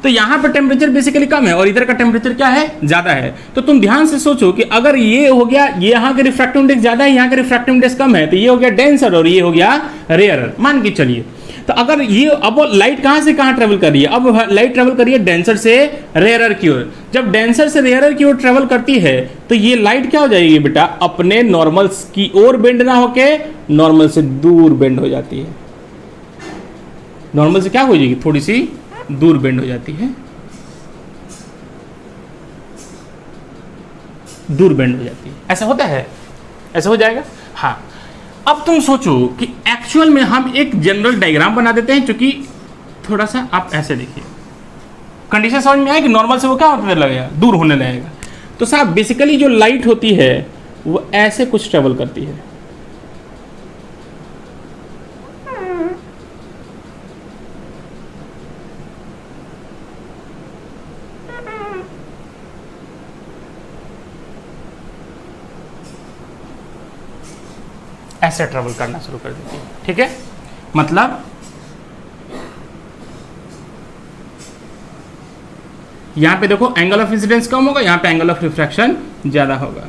तो यहाँ पे टेम्परेचर बेसिकली कम है और इधर का टेम्परेचर क्या है? ज्यादा है। तो तुम ध्यान से सोचो कि अगर ये हो गया, ये यहाँ का रिफ्रैक्टिव इंडेक्स ज्यादा है, यहाँ का रिफ्रैक्टिव इंडेक्स कम है, तो ये हो गया डेंसर और ये हो गया रेयरर, मान के चलिए। तो अगर ये, अब लाइट कहां से कहां ट्रेवल कर रही है? अब लाइट ट्रेवल कर रही है डेंसर से रेयरर की ओर। जब डेंसर से रेयरर की ओर ट्रेवल करती है तो ये लाइट क्या हो जाएगी बेटा? अपने नॉर्मल की ओर बेंड ना होके नॉर्मल से दूर बेंड हो जाती है। नॉर्मल से क्या हो जाएगी? थोड़ी सी दूर बेंड हो जाती है, दूर बेंड हो जाती है। ऐसा होता है? ऐसा हो जाएगा? हाँ। अब तुम सोचो कि एक्चुअल में हम एक जनरल डायग्राम बना देते हैं, क्योंकि थोड़ा सा आप ऐसे देखिए, कंडीशन समझ में आए कि नॉर्मल से वो क्या होने लगेगा? दूर होने लगेगा। तो साहब बेसिकली जो लाइट होती है वो ऐसे कुछ ट्रेवल करती है, ऐसे ट्रेवल करना शुरू कर देती है। ठीक है? मतलब यहां पे देखो एंगल ऑफ इंसिडेंस कम होगा, यहां पे एंगल ऑफ रिफ्रैक्शन ज्यादा होगा।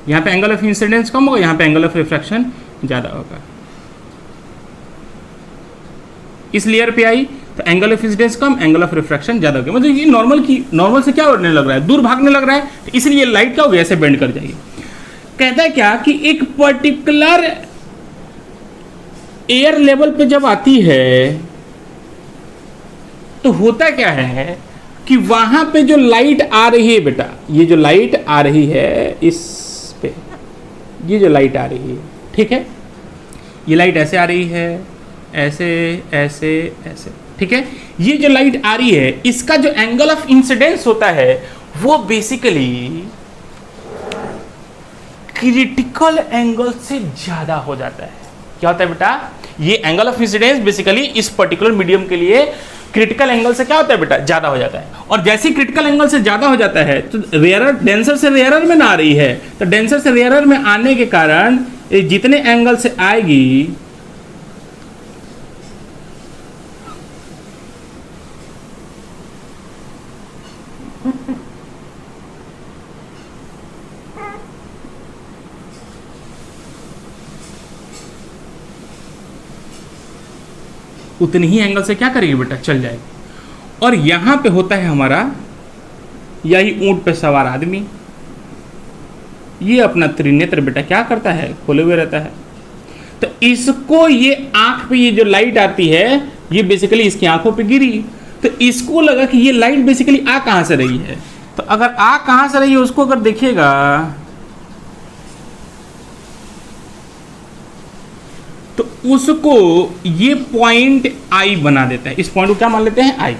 यहां पे एंगल ऑफ इंसिडेंस कम होगा, यहां पे एंगल ऑफ रिफ्रैक्शन ज्यादा होगा। इस लेयर पे आई तो angle of incidence come, angle of refraction ज्यादा हो गया। मतलब ये नॉर्मल से क्या होने लग रहा है? दूर भागने लग रहा है, तो इसलिए लाइट क्या हो गया? ऐसे बेंड कर जाएगी। कहता है क्या कि एक पर्टिकुलर एयर लेवल पे जब आती है तो होता क्या है कि वहां पे जो लाइट आ रही है बेटा, ये जो लाइट आ रही है इस पे, ये जो लाइट आ रही है, ठीक है, ये लाइट ऐसे आ रही है, ऐसे ऐसे ऐसे, ठीक है। ये जो लाइट आ रही है इसका जो एंगल ऑफ इंसिडेंस होता है वो बेसिकली क्रिटिकल एंगल से ज्यादा हो जाता है। क्या होता है बेटा, ये एंगल ऑफ इंसिडेंस बेसिकली इस पर्टिकुलर मीडियम के लिए क्रिटिकल एंगल से क्या होता है बेटा, ज्यादा हो जाता है। और जैसे ही क्रिटिकल एंगल से ज्यादा हो जाता है तो रेयरर, डेंसर से रेयरर में ना आ रही है, तो डेंसर से रेयरर में आने के कारण जितने एंगल से आएगी उतनी ही एंगल से क्या करेगी बेटा, चल जाएगी। और यहां पे होता है हमारा यही ऊंट पे सवार आदमी, ये अपना त्रिनेत्र बेटा क्या करता है, खोले हुए रहता है। तो इसको ये आंख पे ये जो लाइट आती है ये बेसिकली इसकी आंखों पे गिरी, तो इसको लगा कि ये लाइट बेसिकली आ कहां से रही है। तो अगर आ कहां से रही है उसको अगर देखिएगा तो उसको ये पॉइंट आई बना देता है, इस पॉइंट को क्या मान लेते हैं, आई।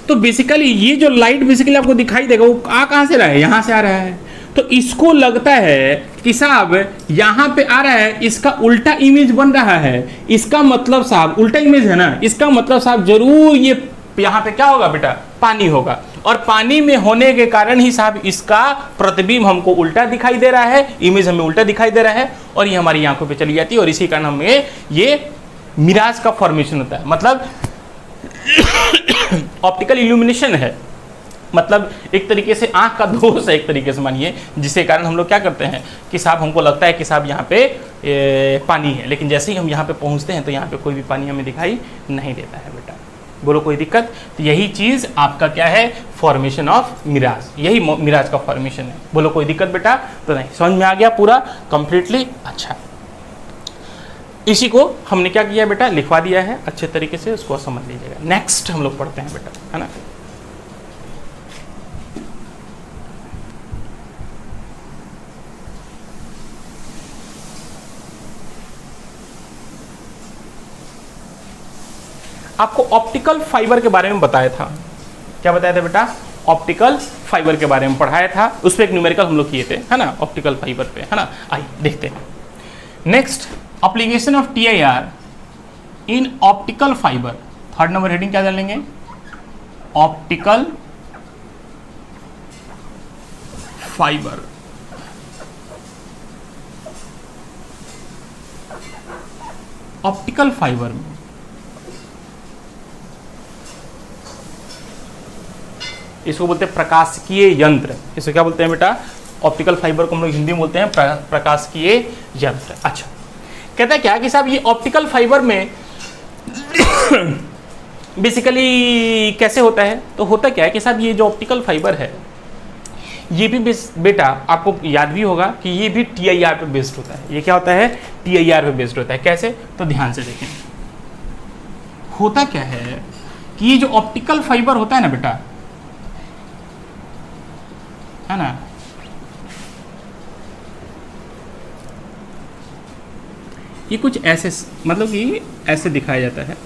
तो बेसिकली ये जो लाइट बेसिकली आपको दिखाई देगा वो आ कहां से रहा है, यहां से आ रहा है। तो इसको लगता है कि साहब यहां पे आ रहा है, इसका उल्टा इमेज बन रहा है, इसका मतलब साहब उल्टा इमेज है ना, इसका मतलब साहब जरूर ये यहां पे क्या होगा बेटा, पानी होगा। और पानी में होने के कारण ही साहब इसका प्रतिबिंब हमको उल्टा दिखाई दे रहा है, इमेज हमें उल्टा दिखाई दे रहा है और ये हमारी आंखों पे चली जाती है और इसी कारण हमें ये मिराज का फॉर्मेशन होता है। मतलब ऑप्टिकल इल्यूमिनेशन है, मतलब एक तरीके से आंख का दोष है एक तरीके से मानिए, जिसके कारण हम लोग क्या करते हैं कि साहब हमको लगता है कि साहब यहाँ पे पानी है, लेकिन जैसे ही हम यहाँ पे पहुँचते हैं तो यहाँ पे कोई भी पानी हमें दिखाई नहीं देता है बेटा। बोलो कोई दिक्कत। तो यही चीज़ आपका क्या है, फॉर्मेशन ऑफ मिराज, यही मिराज का फॉर्मेशन है। बोलो कोई दिक्कत बेटा, तो नहीं, समझ में आ गया पूरा कंप्लीटली। अच्छा, इसी को हमने क्या किया बेटा, लिखवा दिया है अच्छे तरीके से, उसको समझ लीजिएगा। नेक्स्ट हम लोग पढ़ते हैं बेटा, है ना। आपको ऑप्टिकल फाइबर के बारे में बताया था, क्या बताया था बेटा, ऑप्टिकल फाइबर के बारे में पढ़ाया था, उस पर एक न्यूमेरिकल हम लोग किए थे, है ना, ऑप्टिकल फाइबर पे, है ना। आइए देखते हैं next, application of TIR in optical fibre. Third number heading क्या डालेंगे, ऑप्टिकल फाइबर। ऑप्टिकल फाइबर में इसको बोलते हैं प्रकाशिकीय यंत्र। इसको क्या बोलते हैं बेटा, ऑप्टिकल फाइबर को हम लोग हिंदी में बोलते हैं प्रकाशिकीय यंत्र। अच्छा, कहता है क्या कि साहब ये ऑप्टिकल फाइबर में बेसिकली कैसे होता है, तो होता क्या है कि साहब ये जो ऑप्टिकल फाइबर है ये भी बेटा आपको याद भी होगा कि ये भी TIR पे बेस्ड होता है। ये क्या होता है, TIR पे बेस्ड होता है। कैसे, तो ध्यान से देखें, होता क्या है कि ये जो ऑप्टिकल फाइबर होता है ना बेटा, है ना, ये कुछ ऐसे, मतलब कि ऐसे दिखाया जाता है।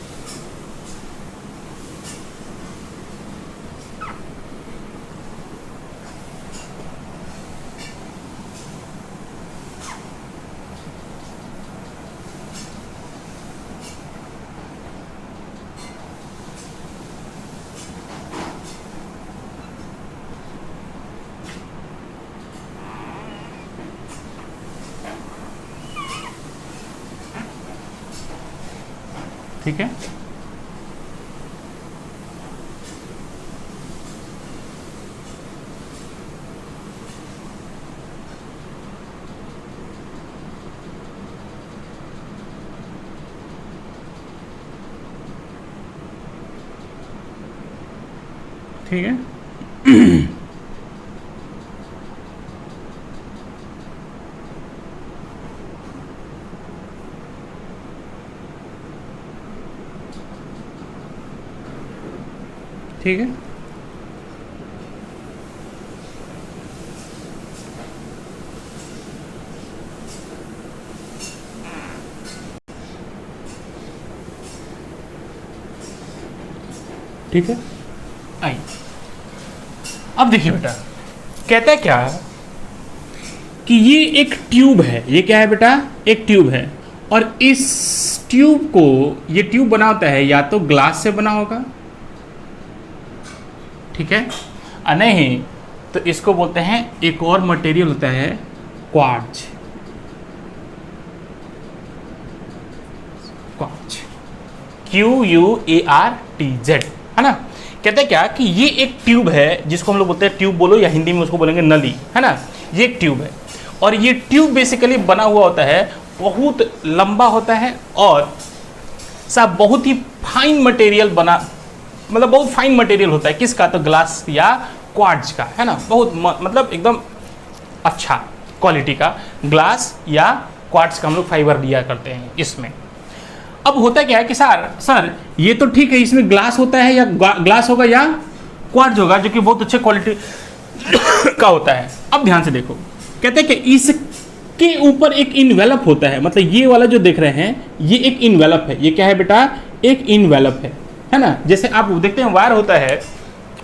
ठीक है, ठीक है। ठीक है। ठीक है, आइए अब देखिए बेटा, कहता है क्या कि ये एक ट्यूब है। ये क्या है बेटा? एक ट्यूब है। और इस ट्यूब को, ये ट्यूब बना होता है या तो ग्लास से बना होगा, ठीक है, और नहीं तो इसको बोलते हैं, एक और मटेरियल होता है क्वार्ट्ज। क्वार्ट्ज, QUARTZ, है ना। कहते हैं क्या कि ये एक ट्यूब है जिसको हम लोग बोलते हैं, ट्यूब बोलो या हिंदी में उसको बोलेंगे नली, है ना। ये एक ट्यूब है और ये ट्यूब बेसिकली बना हुआ होता है, बहुत लंबा होता है और सब बहुत ही फाइन मटेरियल बना, मतलब बहुत फाइन मटेरियल होता है। किसका? तो ग्लास या क्वार्ट्ज का, है ना। बहुत मतलब एकदम अच्छा क्वालिटी का ग्लास या क्वार्ट्ज का हम लोग फाइबर लिया करते हैं इसमें। अब होता क्या है कि सर ये तो ठीक है, इसमें ग्लास होता है या ग्लास होगा या क्वार्ट्ज होगा, जो कि बहुत अच्छे क्वालिटी का होता है। अब ध्यान से देखो, कहते हैं कि इसके ऊपर एक इन्वेलप होता है, मतलब ये वाला जो देख रहे हैं ये एक इन्वेलप है। ये क्या है बेटा? एक इन्वेलप है ना। जैसे आप देखते हैं वायर होता है,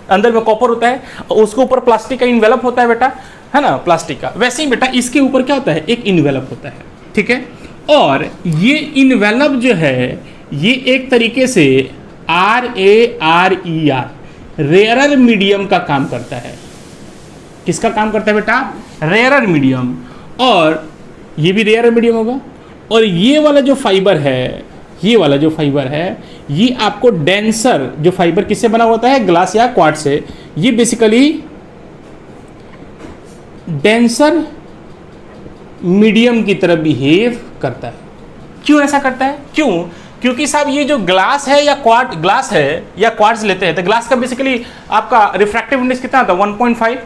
अंदर में कॉपर होता है और उसके ऊपर प्लास्टिक का इन्वेलप होता है बेटा, है ना, प्लास्टिक का। वैसे ही बेटा इसके ऊपर क्या होता है? एक इन्वेलप होता है, ठीक है। और ये इन्वेलप जो है ये एक तरीके से RARER, रेयरर मीडियम का काम करता है। किसका काम करता है बेटा? Rarer medium. और ये भी रेयरर मीडियम होगा। और ये वाला जो फाइबर है, ये वाला जो फाइबर है, ये आपको डेंसर जो फाइबर किससे बना होता है? ग्लास या क्वार्ट्ज से। ये बेसिकली डेंसर मीडियम की तरह बिहेव करता है। क्यों ऐसा करता है? क्योंकि साहब ये जो ग्लास है या ग्लास है या क्वार्ट्ज लेते हैं तो ग्लास का बेसिकली आपका रिफ्रैक्टिव इंडेक्स कितना था? 1.5।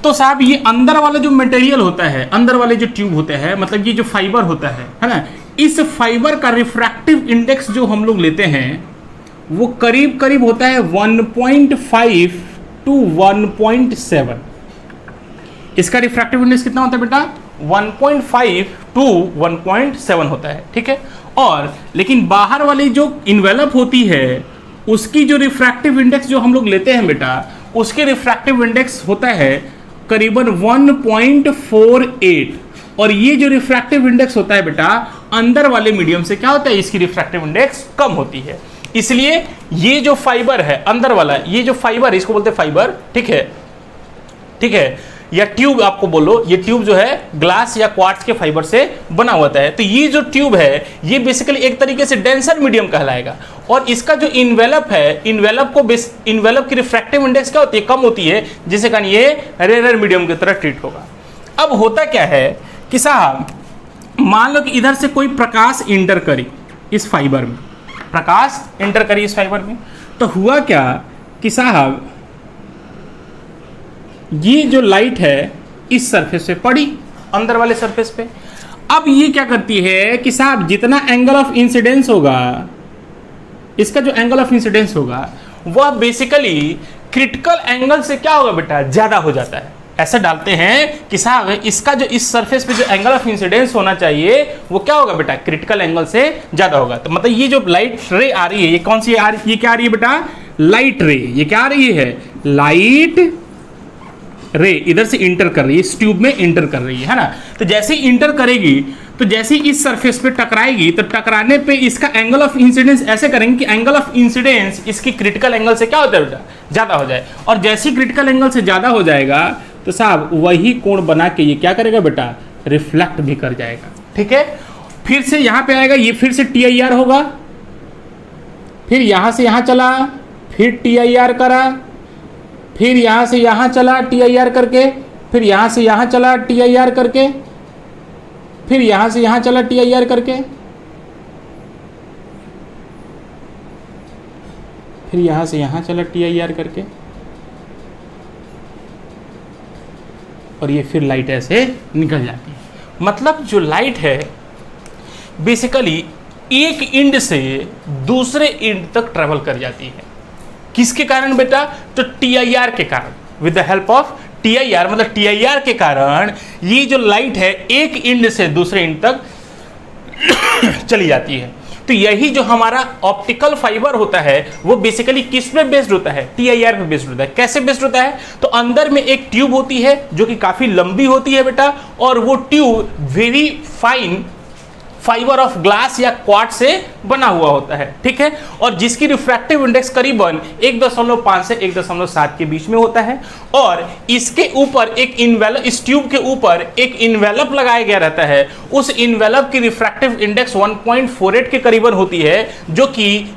तो साहब ये अंदर वाला जो मटेरियल होता है, अंदर वाले जो ट्यूब होते हैं, मतलब ये जो फाइबर होता है ना, इस फाइबर का रिफ्रैक्टिव इंडेक्स जो हम लोग लेते हैं वो करीब करीब होता है 1.5 to 1.7। इसका रिफ्रैक्टिव इंडेक्स कितना होता है बेटा? 1.5 to 1.7 होता है, ठीक है। और लेकिन बाहर वाली जो इन्वेलप होती है उसकी जो रिफ्रैक्टिव इंडेक्स जो हम लोग लेते हैं बेटा, उसके रिफ्रैक्टिव इंडेक्स होता है करीबन 1.48। और ये जो रिफ्रैक्टिव इंडेक्स होता है बेटा अंदर वाले मीडियम से क्या होता है? इसकी रिफ्रैक्टिव इंडेक्स कम होती है। इसलिए ये जो फाइबर है अंदर वाला, ये जो फाइबर, इसको बोलते हैं फाइबर, ठीक है, ठीक है, या ट्यूब आपको बोलो, ये ट्यूब जो है ग्लास या क्वार्ट्ज के फाइबर से बना होता है। तो ये जो ट्यूब है ये बेसिकली एक तरीके से डेंसर मीडियम कहलाएगा। और इसका जो इन्वेलप है, इन्वेलप की रिफ्रैक्टिव इंडेक्स क्या होती है? कम होती है, जिससे कारण ये रेयर मीडियम की तरह ट्रीट होगा। अब होता क्या है कि साहब मान लो कि इधर से कोई प्रकाश इंटर करी इस फाइबर में, प्रकाश इंटर करी इस फाइबर में, तो हुआ क्या कि साहब ये जो लाइट है इस सरफेस पे पड़ी, अंदर वाले सरफेस पे। अब ये क्या करती है कि साहब जितना एंगल ऑफ इंसिडेंस होगा, इसका जो एंगल ऑफ इंसिडेंस होगा वह बेसिकली क्रिटिकल एंगल से क्या होगा बेटा? ज्यादा हो जाता है। ऐसा डालते हैं कि साहब इसका जो इस सरफेस पे जो एंगल ऑफ इंसिडेंस होना चाहिए वो क्या होगा बेटा? क्रिटिकल एंगल से ज्यादा होगा। तो मतलब ये जो लाइट रे आ रही है, ये कौन सी आ रही है? ये क्या आ रही है बेटा? लाइट रे। ये क्या आ रही है? लाइट रे इधर से इंटर कर रही है, इस ट्यूब में इंटर कर रही है ना। तो जैसे ही इंटर करेगी तो जैसे ही इस सरफेस पे टकराएगी तो टकराने पे इसका एंगल ऑफ इंसिडेंस ऐसे करेंगे कि एंगल ऑफ इंसिडेंस इसकी क्रिटिकल एंगल से क्या होता है बेटा? ज्यादा हो जाए। और जैसे ही क्रिटिकल एंगल से ज्यादा हो जाएगा तो साहब वही कोण बना के ये क्या करेगा बेटा? रिफ्लेक्ट भी कर जाएगा, ठीक है। फिर से यहां पे आएगा, ये फिर से TIR होगा, फिर यहां से यहां चला, फिर TIR करा, फिर यहां से यहां चला TIR करके, फिर यहां से यहां चला TIR करके, फिर यहां से यहां चला TIR करके, फिर यहां से यहां चला TIR करके, और ये फिर लाइट ऐसे निकल जाती है। मतलब जो लाइट है बेसिकली एक इंड से दूसरे इंड तक ट्रेवल कर जाती है। किसके कारण बेटा? तो TIR के कारण। With the help of TIR, मतलब TIR के कारण ये जो लाइट है एक इंड से दूसरे इंड तक चली जाती है। तो यही जो हमारा ऑप्टिकल फाइबर होता है वो बेसिकली किस पे बेस्ड होता है? TIR पे बेस्ड होता है। कैसे बेस्ड होता है? तो अंदर में एक ट्यूब होती है जो कि काफी लंबी होती है बेटा, और वो tube very fine fibre of glass या क्वार्ट्ज से बना हुआ होता है, ठीक है, और जिसकी रिफ्रैक्टिव इंडेक्स करीबन 1.5 से 1.7 के बीच में होता है। और इसके ऊपर एक इन्वेलप, इस ट्यूब के ऊपर एक इन्वेलप लगाया गया रहता है। उस इन्वेलप की रिफ्रैक्टिव इंडेक्स 1.48 के करीबन होती है, जो कि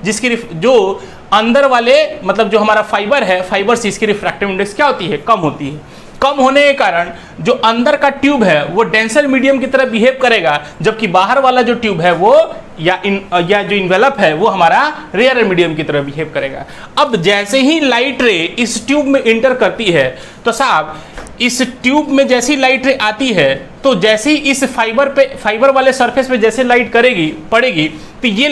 जो अंदर वाले मतलब जो हमारा फाइबर है, फाइबर से इसकी रिफ्रैक्टिव इंडेक्स क्या होती है? कम होती है। कम होने के कारण जो अंदर का ट्यूब है वो डेंसर मीडियम की तरह बिहेव करेगा, जबकि बाहर वाला जो ट्यूब है वो या जो इन्वेलप है वो हमारा रेयर मीडियम की तरह बिहेव करेगा। अब जैसे ही लाइट रे इस ट्यूब में इंटर करती है तो साहब इस ट्यूब में जैसी लाइट रे आती है तो जैसे ही इस फाइबर वाले सरफेस पे जैसे लाइट पड़ेगी तो ये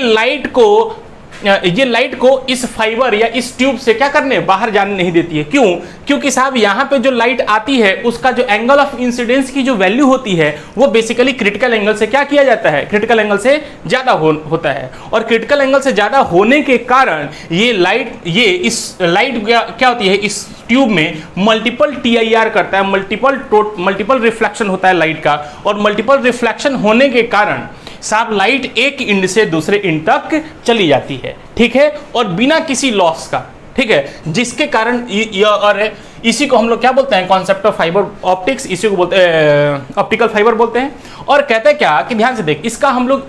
लाइट को इस फाइबर या इस ट्यूब से क्या करने? बाहर जाने नहीं देती है। क्यों? क्योंकि साहब यहाँ पे जो लाइट आती है उसका जो एंगल ऑफ इंसिडेंस की जो वैल्यू होती है वो बेसिकली क्रिटिकल एंगल से क्या किया जाता है? क्रिटिकल एंगल से ज्यादा होता है। और क्रिटिकल एंगल से ज्यादा होने के कारण इस लाइट क्या होती है? इस ट्यूब में मल्टीपल TIR करता है, मल्टीपल रिफ्लेक्शन होता है लाइट का, और मल्टीपल रिफ्लेक्शन होने के कारण साहब लाइट एक इंड से दूसरे इंड तक चली जाती है, ठीक है, और बिना किसी लॉस का, ठीक है, जिसके कारण और इसी को हम लोग क्या बोलते हैं? कॉन्सेप्ट ऑफ फाइबर ऑप्टिक्स, इसी को बोलते हैं ऑप्टिकल फाइबर बोलते हैं। और कहते हैं क्या कि ध्यान से देख, इसका हम लोग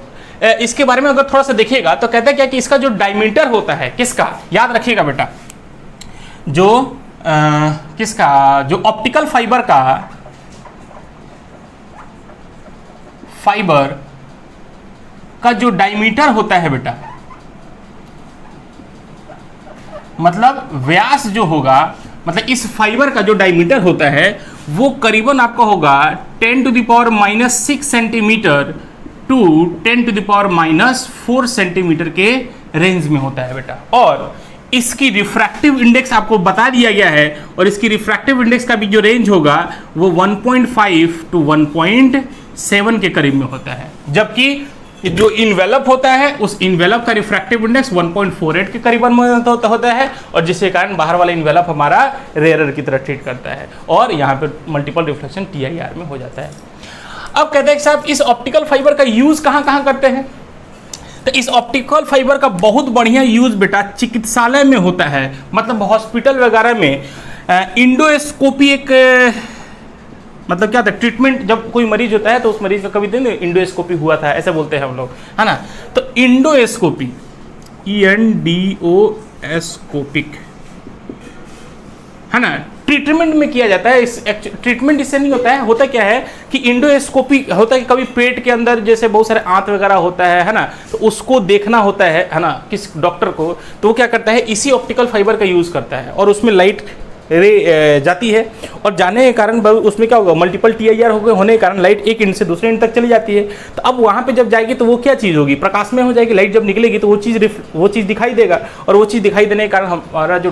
इसके बारे में अगर थोड़ा सा देखिएगा तो कहते हैं क्या कि इसका जो डायमीटर होता है, किसका? याद रखिएगा बेटा, जो ऑप्टिकल फाइबर का जो डायमीटर होता है बेटा, मतलब व्यास जो होगा, मतलब इस फाइबर का जो डायमीटर होता है वो करीबन आपका होगा 10⁻⁻6 सेंटीमीटर टू 10⁻⁻4 सेंटीमीटर के रेंज में होता है बेटा। और इसकी रिफ्रैक्टिव इंडेक्स आपको बता दिया गया है, और इसकी रिफ्रैक्टिव इंडेक्स का भी जो रेंज होगा वो 1.5 टू 1.7 के करीब में होता है। जबकि जो इन्वेलप होता है उस इन्वेलप का रिफ्रैक्टिव इंडेक्स 1.48 के करीबन होता है, और जिसके कारण बाहर वाला इन्वेलप हमारा रेयरर की तरह ट्रीट करता है, और यहाँ पे मल्टीपल रिफ्लेक्शन TIR में हो जाता है। अब कहते हैं साहब इस ऑप्टिकल फाइबर का यूज कहाँ करते हैं? तो इस ऑप्टिकल फाइबर का बहुत बढ़िया यूज बेटा चिकित्सालय में होता है, मतलब हॉस्पिटल वगैरह में इंडोस्कोपी एक मतलब क्या था? ट्रीटमेंट, जब कोई मरीज होता है तो उस मरीज का कभी दिन इंडोस्कोपी हुआ था ऐसे बोलते हैं हम लोग, है ना। तो इंडोस्कोपी ENDOस्कोपिक, है ना, ट्रीटमेंट में किया जाता है। इस ट्रीटमेंट इससे नहीं होता क्या है कि इंडोस्कोपी होता है कि कभी पेट के अंदर जैसे बहुत सारे आंत वगैरह होता है ना, तो उसको देखना होता है ना किस डॉक्टर को, तो वो क्या करता है? इसी ऑप्टिकल फाइबर का यूज करता है, और उसमें लाइट रे जाती है, और जाने के कारण उसमें क्या होगा? मल्टीपल TIR होने के कारण लाइट एक इंड से दूसरे इंड तक चली जाती है। तो अब वहाँ पे जब जाएगी तो वो क्या चीज़ होगी? प्रकाश में हो जाएगी। लाइट जब निकलेगी तो वो चीज़ दिखाई देगा, और वो चीज़ दिखाई देने के कारण हमारे जो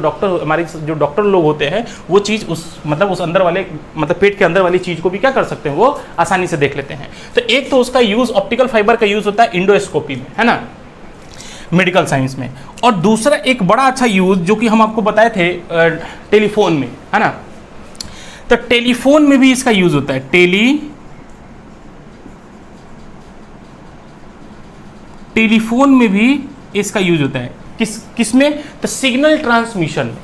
डॉक्टर लोग होते हैं वो चीज़ उस अंदर वाले मतलब पेट के अंदर वाली चीज़ को भी क्या कर सकते हैं? वो आसानी से देख लेते हैं। तो एक तो उसका यूज़ ऑप्टिकल फाइबर का यूज़ होता है इंडोस्कोपी में, है ना, मेडिकल साइंस में। और दूसरा एक बड़ा अच्छा यूज जो कि हम आपको बताए थे टेलीफोन में, है ना, तो टेलीफोन में भी इसका यूज होता है। टेलीफोन में भी इसका यूज होता है। किस में? तो सिग्नल ट्रांसमिशन में,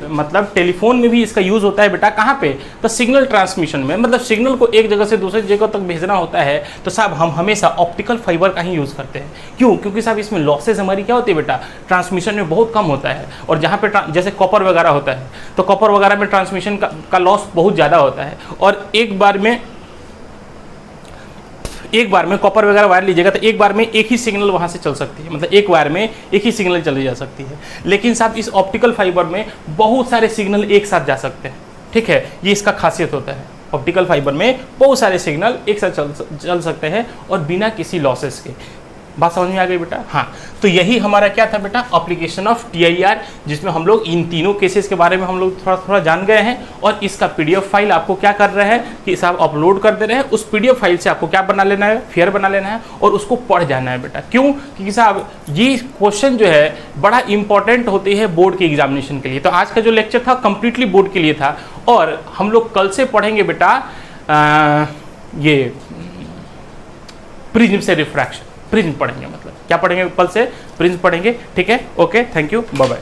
मतलब टेलीफोन में भी इसका यूज होता है बेटा। कहाँ पे? तो सिग्नल ट्रांसमिशन में, मतलब सिग्नल को एक जगह से दूसरी जगह तक भेजना होता है तो साहब हम हमेशा ऑप्टिकल फाइबर का ही यूज करते हैं। क्यों? क्योंकि साहब इसमें लॉसेज हमारी क्या होती है बेटा? ट्रांसमिशन में बहुत कम होता है। और जहाँ पे जैसे कॉपर वगैरह होता है तो कॉपर वगैरह में ट्रांसमिशन का लॉस बहुत ज़्यादा होता है, और एक बार में कॉपर वगैरह वायर लीजिएगा तो एक बार में एक ही सिग्नल वहाँ से चल सकती है, मतलब एक वायर में एक ही सिग्नल चली जा सकती है। लेकिन साहब इस ऑप्टिकल फाइबर में बहुत सारे सिग्नल एक साथ जा सकते हैं, ठीक है, ये इसका खासियत होता है। ऑप्टिकल फाइबर में बहुत सारे सिग्नल एक साथ चल सकते हैं और बिना किसी लॉसेस के। बात समझ में आ गई बेटा? हाँ, तो यही हमारा क्या था बेटा, एप्लीकेशन ऑफ टीआईआर, जिसमें हम लोग इन तीनों केसेस के बारे में हम लोग थोड़ा थोड़ा जान गए हैं। और इसका पीडीएफ फाइल आपको क्या कर रहे हैं कि इसे आप अपलोड कर दे रहे हैं। उस पीडीएफ फाइल से आपको क्या बना लेना है, फेयर बना लेना है और उसको पढ़ जाना है बेटा। क्यों? क्योंकि साहब ये क्वेश्चन जो है बड़ा इंपॉर्टेंट होती है बोर्ड के एग्जामिनेशन के लिए। तो आज का जो लेक्चर था कंप्लीटली बोर्ड के लिए था। और हम लोग कल से पढ़ेंगे बेटा ये प्रिज्म से रिफ्रैक्शन, प्रिज्म पढ़ेंगे, मतलब क्या पढ़ेंगे कल से, प्रिज्म पढ़ेंगे। ठीक है, okay, thank you, bye bye.